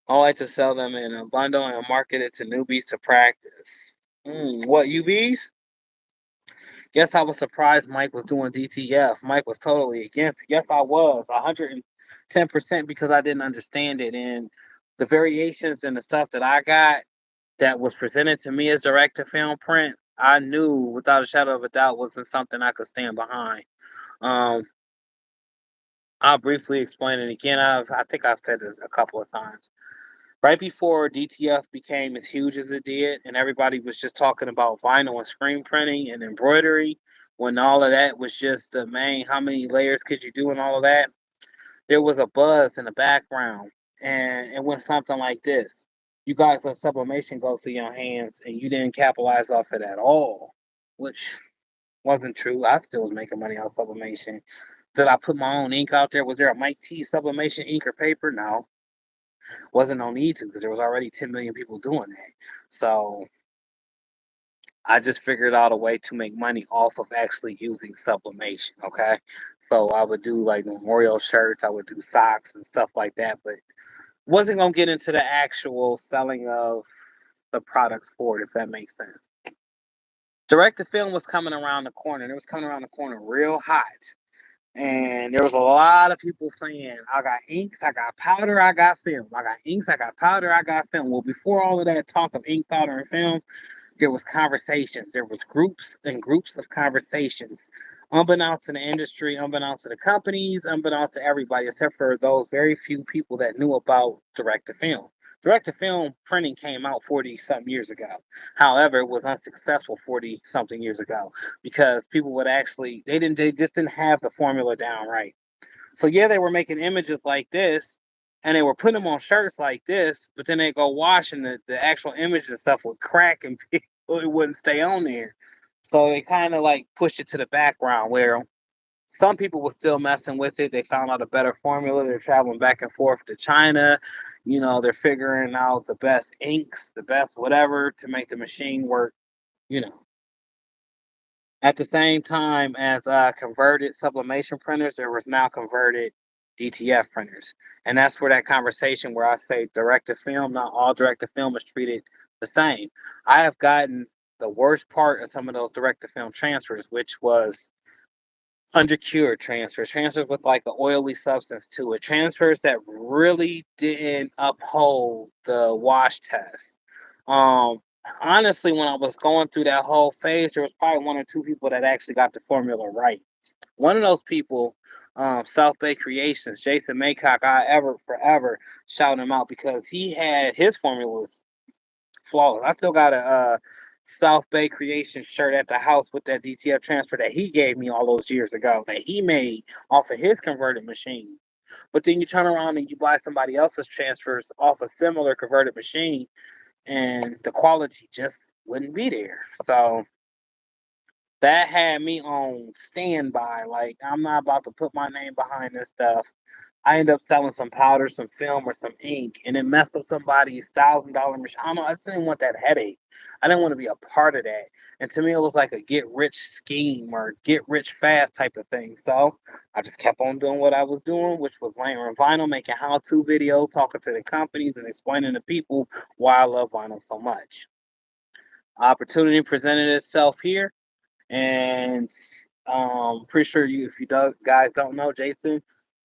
I like to sell them in a bundle and market it to newbies to practice. What UVs? Guess I was surprised Mike was doing DTF. Mike was totally against it. Yes, I was 110% because I didn't understand it. And the variations and the stuff that I got that was presented to me as direct to film print, I knew without a shadow of a doubt wasn't something I could stand behind. Um, I'll briefly explain it again. I think I've said this a couple of times. Right before DTF became as huge as it did, and everybody was just talking about vinyl and screen printing and embroidery, when all of that was just the main, how many layers could you do and all of that, there was a buzz in the background, and it went something like this. You guys let sublimation go through your hands, and you didn't capitalize off it at all, which wasn't true. I still was making money off sublimation. Did I put my own ink out there? Was there a Mike T sublimation ink or paper? No. Wasn't no need to because there was already 10 million people doing that. So I just figured out a way to make money off of actually using sublimation. Okay. So I would do like memorial shirts, I would do socks and stuff like that, but wasn't gonna get into the actual selling of the products for it, if that makes sense. Direct to film was coming around the corner, and it was coming around the corner real hot. And there was a lot of people saying, I got inks, I got powder, I got film. I got inks, I got powder, I got film. Well, before all of that talk of ink, powder, and film, there was conversations. There was groups and groups of conversations. Unbeknownst to the industry, unbeknownst to the companies, unbeknownst to everybody, except for those very few people that knew about direct to film. Direct to film printing came out 40 something years ago. However, it was unsuccessful 40 something years ago because people would actually, they just didn't have the formula down right. So yeah, they were making images like this, and they were putting them on shirts like this, but then they go wash, and the actual image and stuff would crack, and it wouldn't stay on there. So they kind of like pushed it to the background where some people were still messing with it. They found out a better formula. They're traveling back and forth to China. They're figuring out the best inks, the best whatever to make the machine work, you know. At the same time as converted sublimation printers, there was now converted DTF printers, and that's where that conversation where I say direct to film, not all direct to film is treated the same. I have gotten the worst part of some of those direct to film transfers, which was undercured transfers with like an oily substance to it, transfers that really didn't uphold the wash test. Um, Honestly, when I was going through that whole phase, there was probably one or two people that actually got the formula right. One of those people, South Bay Creations, Jason Maycock, I ever forever shout him out because he had his formulas flawless. I still got a South Bay Creation shirt at the house with that DTF transfer that he gave me all those years ago that he made off of his converted machine. But then you turn around and you buy somebody else's transfers off a similar converted machine, and the quality just wouldn't be there. So that had me on standby. Like, I'm not about to put my name behind this stuff. I end up selling some powder, some film, or some ink, and it messed up somebody's $1,000 machine. I don't know. I just didn't want that headache. I didn't want to be a part of that. And to me, it was like a get rich scheme or get rich fast type of thing. So I just kept on doing what I was doing, which was layering vinyl, making how-to videos, talking to the companies, and explaining to people why I love vinyl so much. Opportunity presented itself here, and pretty sure you, if you guys don't know Jason,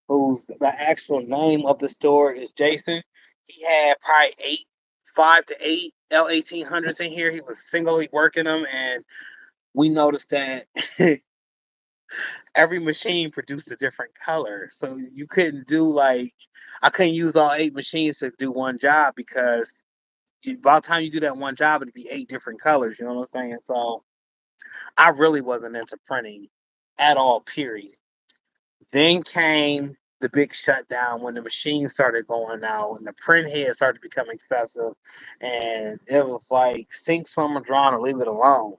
who's the actual name of the store is Jason. He had probably 5 to 8 L1800s in here. He was singly working them, and we noticed that every machine produced a different color. So you couldn't do like, I couldn't use all 8 machines to do one job because by the time you do that one job, it'd be 8 different colors. You know what I'm saying? So I really wasn't into printing at all, period. Then came the big shutdown when the machines started going out and the print head started to become excessive. And it was like sink, swim, or drown or leave it alone.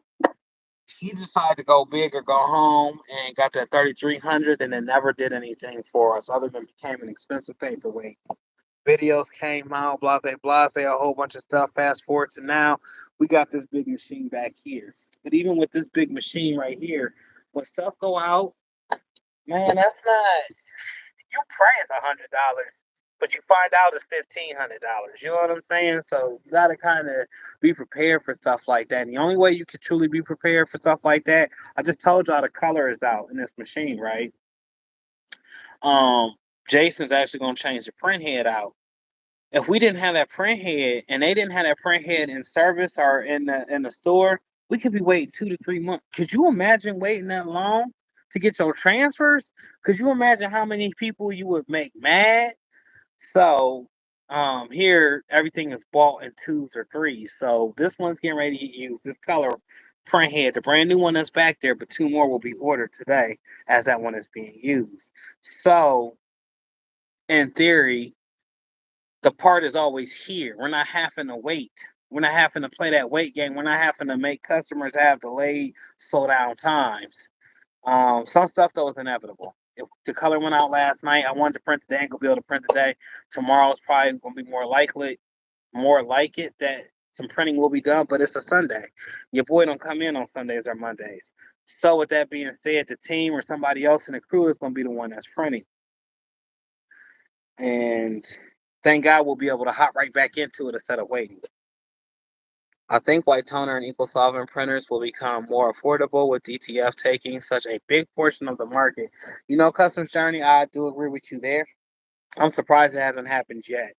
He decided to go big or go home and got that 3300 and it never did anything for us other than became an expensive paperweight. Videos came out, blase, a whole bunch of stuff. Fast forward to now, we got this big machine back here. But even with this big machine right here, when stuff go out, man, that's not. You pray it's $100, but you find out it's $1,500. You know what I'm saying? So you got to kind of be prepared for stuff like that. And the only way you can truly be prepared for stuff like that, I just told y'all the color is out in this machine, right? Um, Jason's actually gonna change the print head out. If we didn't have that print head and they didn't have that print head in service or in the store, we could be waiting 2 to 3 months. Could you imagine waiting that long to get your transfers? Could you imagine how many people you would make mad? So here everything is bought in 2s or 3s. So this one's getting ready to get used. This color print head, the brand new one that's back there, but 2 more will be ordered today as that one is being used. So in theory, the part is always here. We're not having to wait. We're not having to play that wait game. We're not having to make customers have delayed slow down times. Some stuff though is inevitable. If the color went out last night, I wanted to print today. I'm gonna be able to print today. Tomorrow's probably gonna be more like it that some printing will be done. But it's a Sunday. Your boy don't come in on Sundays or Mondays. So with that being said, the team or somebody else in the crew is gonna be the one that's printing. And thank God we'll be able to hop right back into it instead of waiting. I think white toner and equal solvent printers will become more affordable with DTF taking such a big portion of the market. Customs Journey, I do agree with you there. I'm surprised it hasn't happened yet.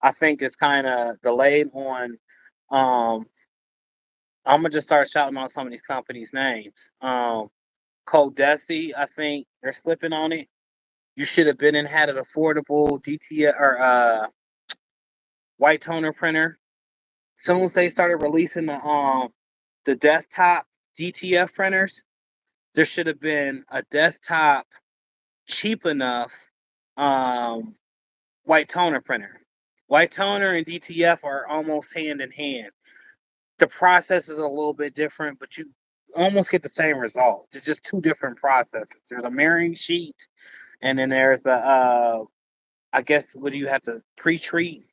I think it's kind of delayed on. I'm gonna just start shouting out some of these companies' names. Coldesi, I think they're slipping on it. You should have been and had an affordable DTF or white toner printer. Soon as they started releasing the desktop DTF printers, there should have been a desktop cheap enough um, white toner printer. White toner and DTF are almost hand in hand. The process is a little bit different, but you almost get the same result. They're just two different processes. There's a mirroring sheet, and then there's I guess, what do you have to pre-treat?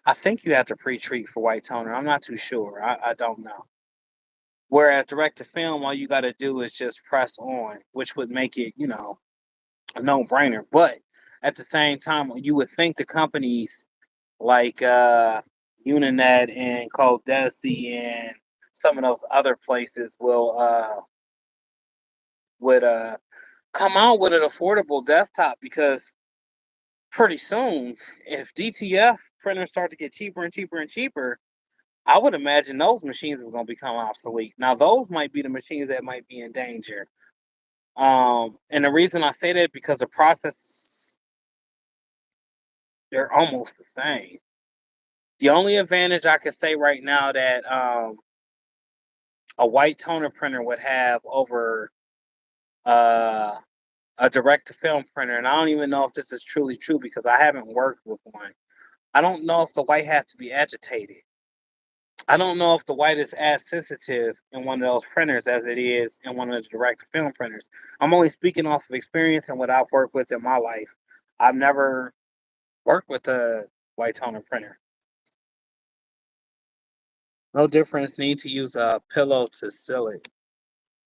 I think you have to pre-treat for white toner. I'm not too sure. I don't know. Whereas direct to film, all you got to do is just press on, which would make it, a no-brainer. But at the same time, you would think the companies like Uninet and Coldesi and some of those other places would come out with an affordable desktop, because pretty soon, if DTF printers start to get cheaper and cheaper and cheaper, I would imagine those machines is going to become obsolete. Now, those might be the machines that might be in danger. And the reason I say that, because the process, they're almost the same. The only advantage I could say right now that a white toner printer would have over uh, a direct to film printer, and I don't even know if this is truly true because I haven't worked with one. I don't know if the white has to be agitated. I don't know if the white is as sensitive in one of those printers as it is in one of the direct to film printers. I'm only speaking off of experience and what I've worked with in my life. I've never worked with a white toner printer. No difference. Need to use a pillow to seal it.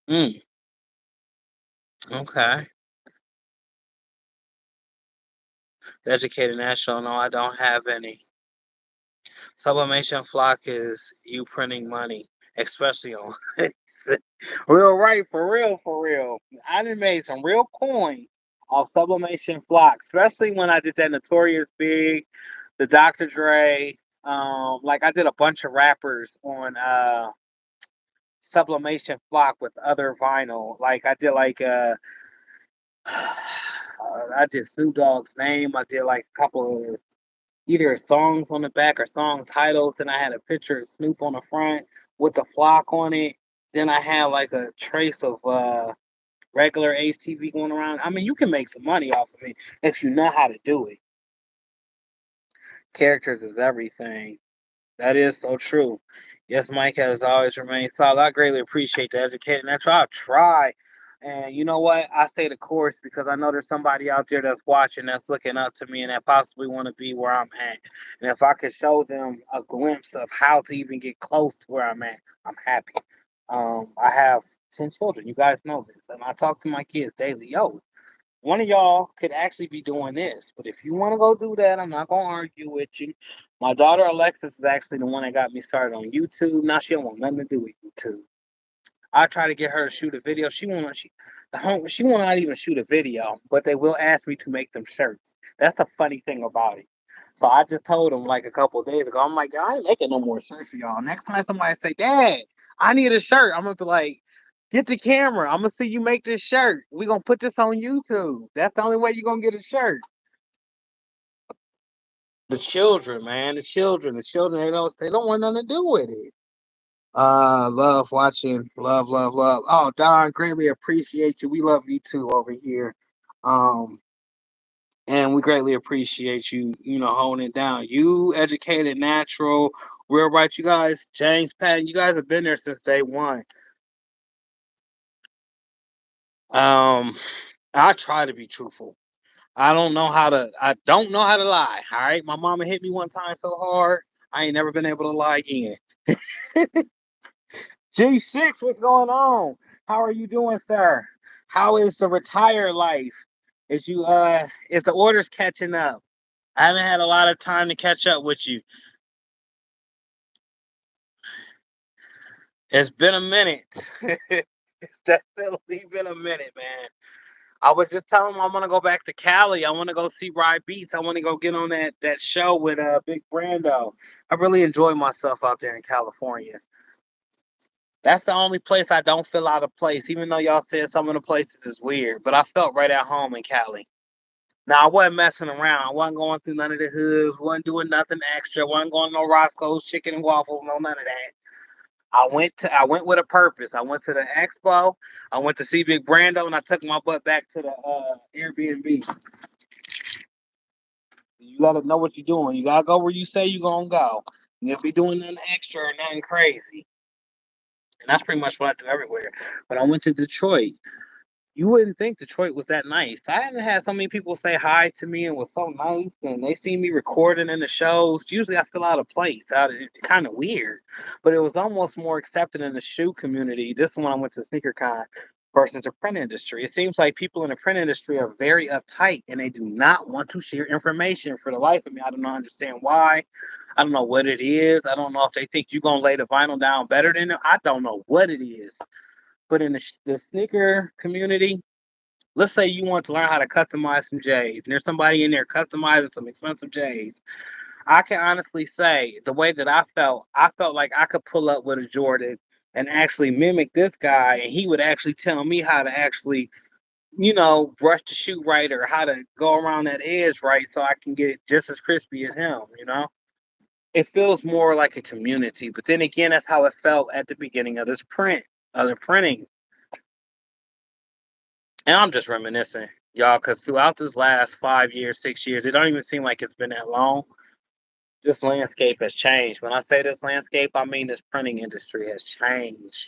Mm, okay. The educated national. No, I don't have any. Sublimation flock is you printing money, especially on real, right, for real, for real. I done made some real coin off sublimation flock, especially when I did that Notorious Big, the Dr. Dre. Like I did a bunch of rappers on sublimation flock with other vinyl. Like I did I did Snoop Dogg's name. I did like a couple of either songs on the back or song titles, and I had a picture of Snoop on the front with the flock on it. Then I had like a trace of regular HTV going around. I mean, you can make some money off of it if you know how to do it. Characters is everything. That is so true. Yes, Mike has always remained solid. I greatly appreciate the educating. That's why I try. And you know what? I stay the course because I know there's somebody out there that's watching, that's looking up to me, and that possibly want to be where I'm at. And if I could show them a glimpse of how to even get close to where I'm at, I'm happy. I have 10 children. You guys know this. And I talk to my kids daily. Yo, one of y'all could actually be doing this. But if you want to go do that, I'm not gonna argue with you. My daughter Alexis is actually the one that got me started on YouTube. Now she don't want nothing to do with YouTube. I try to get her to shoot a video. She will not even shoot a video, but they will ask me to make them shirts. That's the funny thing about it. So I just told them like a couple of days ago. I'm like, I ain't making no more shirts for y'all. Next time somebody say, Dad, I need a shirt, I'm gonna be like, get the camera. I'm gonna see you make this shirt. We're gonna put this on YouTube. That's the only way you're gonna get a shirt. The children, man, the children, they don't want nothing to do with it. Love watching, love, love, love. Oh, Don, greatly appreciate you. We love you too over here. Um, and we greatly appreciate you, holding it down. You educated, natural, real right. You guys, James Patton, you guys have been there since day one. Um, I try to be truthful. I don't know how to lie. All right. My mama hit me one time so hard, I ain't never been able to lie again. G6, what's going on? How are you doing, sir? How is the retired life? Is the orders catching up? I haven't had a lot of time to catch up with you. It's been a minute. It's definitely been a minute, man. I was just telling him I want to go back to Cali. I want to go see Rye Beats. I want to go get on that show with Big Brando. I really enjoy myself out there in California. That's the only place I don't feel out of place, even though y'all said some of the places is weird. But I felt right at home in Cali. Now I wasn't messing around. I wasn't going through none of the hoods. wasn't doing nothing extra. wasn't going to no Roscoe's Chicken and Waffles. No none of that. I went with a purpose. I went to the expo. I went to see Big Brando, and I took my butt back to the Airbnb. You gotta know what you're doing. You gotta go where you say you're gonna go. You gotta be doing nothing extra or nothing crazy. And that's pretty much what I do everywhere. But I went to Detroit. You wouldn't think Detroit was that nice. I haven't had so many people say hi to me and was so nice, and they see me recording in the shows. Usually, I feel out of place, kind of weird, but it was almost more accepted in the shoe community. This one I went to SneakerCon versus the print industry. It seems like people in the print industry are very uptight and they do not want to share information. For the life of me, I do not understand why. I don't know what it is. I don't know if they think you're gonna lay the vinyl down better than them. I don't know what it is. But in the sneaker community, let's say you want to learn how to customize some J's, and there's somebody in there customizing some expensive J's. I can honestly say the way that I felt like I could pull up with a Jordan and actually mimic this guy, and he would actually tell me how to actually, brush the shoe right or how to go around that edge right so I can get it just as crispy as him. It feels more like a community, but then again, that's how it felt at the beginning of the printing. And I'm just reminiscing, y'all, because throughout this last 5 years, 6 years, it don't even seem like it's been that long. This landscape has changed. When I say this landscape, I mean this printing industry has changed.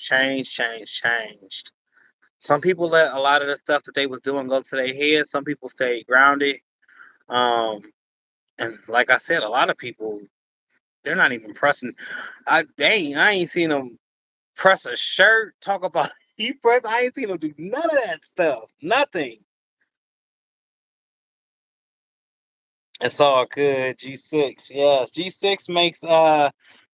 Some people let a lot of the stuff that they was doing go to their head. Some people stay grounded. Um, and like I said, a lot of people they're not even pressing. I ain't seen them press a shirt. Talk about heat press. I ain't seen them do none of that stuff. Nothing. It's all good. G6, yes. G6 makes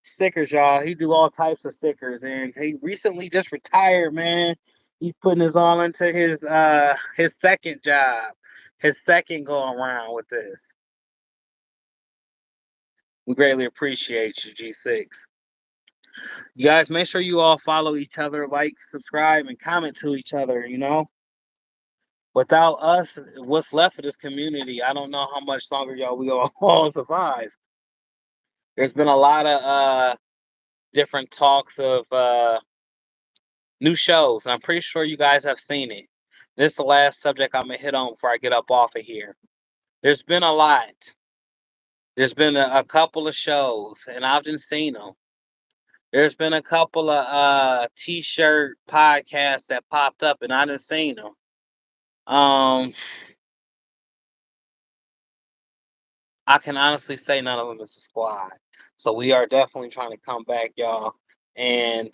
stickers, y'all. He do all types of stickers, and he recently just retired, man. He's putting his all into his second job, his second go around with this. We greatly appreciate you, G6. You guys make sure you all follow each other, like, subscribe, and comment to each other. Without us, what's left of this community, I don't know how much longer y'all we all survive. There's been a lot of different talks of new shows. I'm pretty sure you guys have seen it. This is the last subject I'm gonna hit on before I get up off of here. There's been a lot. There's been a couple of shows, and I've just seen them. There's been a couple of t-shirt podcasts that popped up, and I didn't seen them. Um, I can honestly say none of them is a squad. So we are definitely trying to come back, y'all. And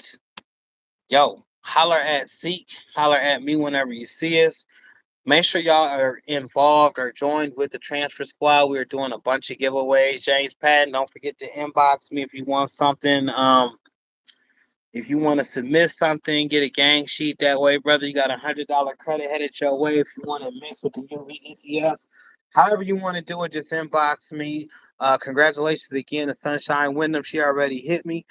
yo, holler at Seek, holler at me whenever you see us. Make sure y'all are involved or joined with the transfer squad. We're doing a bunch of giveaways. James Patton, don't forget to inbox me if you want something. If you want to submit something, get a gang sheet that way, brother. You got $100 credit headed your way. If you want to mix with the UV ETF, however you want to do it, just inbox me. Congratulations again to Sunshine Wyndham. She already hit me.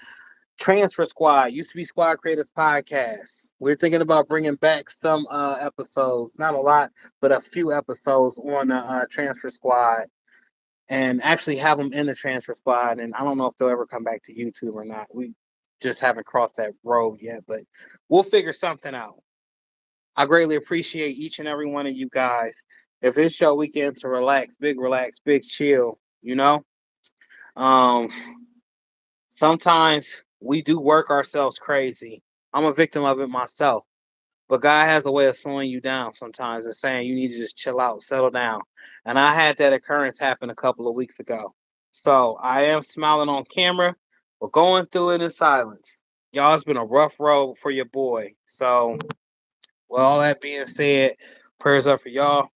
Transfer Squad used to be Squad Creators Podcast. We're thinking about bringing back some episodes, not a lot, but a few episodes on the Transfer Squad, and actually have them in the Transfer Squad. And I don't know if they'll ever come back to YouTube or not. We just haven't crossed that road yet, but we'll figure something out. I greatly appreciate each and every one of you guys. If it's your weekend to relax, big chill, you know. Um, Sometimes we do work ourselves crazy. I'm a victim of it myself. But God has a way of slowing you down sometimes and saying you need to just chill out, settle down. And I had that occurrence happen a couple of weeks ago. So I am smiling on camera, but going through it in silence. Y'all, it's been a rough road for your boy. So, with all that being said, prayers up for y'all.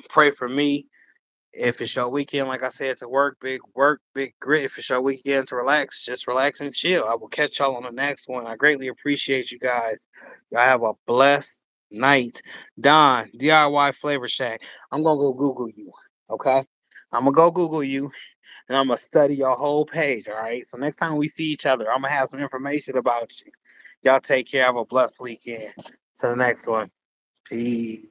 Pray for me. If it's your weekend, like I said, to work, big grit. If it's your weekend to relax, just relax and chill. I will catch y'all on the next one. I greatly appreciate you guys. Y'all have a blessed night. Don, DIY Flavor Shack. I'm gonna go Google you. Okay? I'm gonna go Google you and I'm gonna study your whole page. All right. So next time we see each other, I'm gonna have some information about you. Y'all take care. Have a blessed weekend. To the next one. Peace.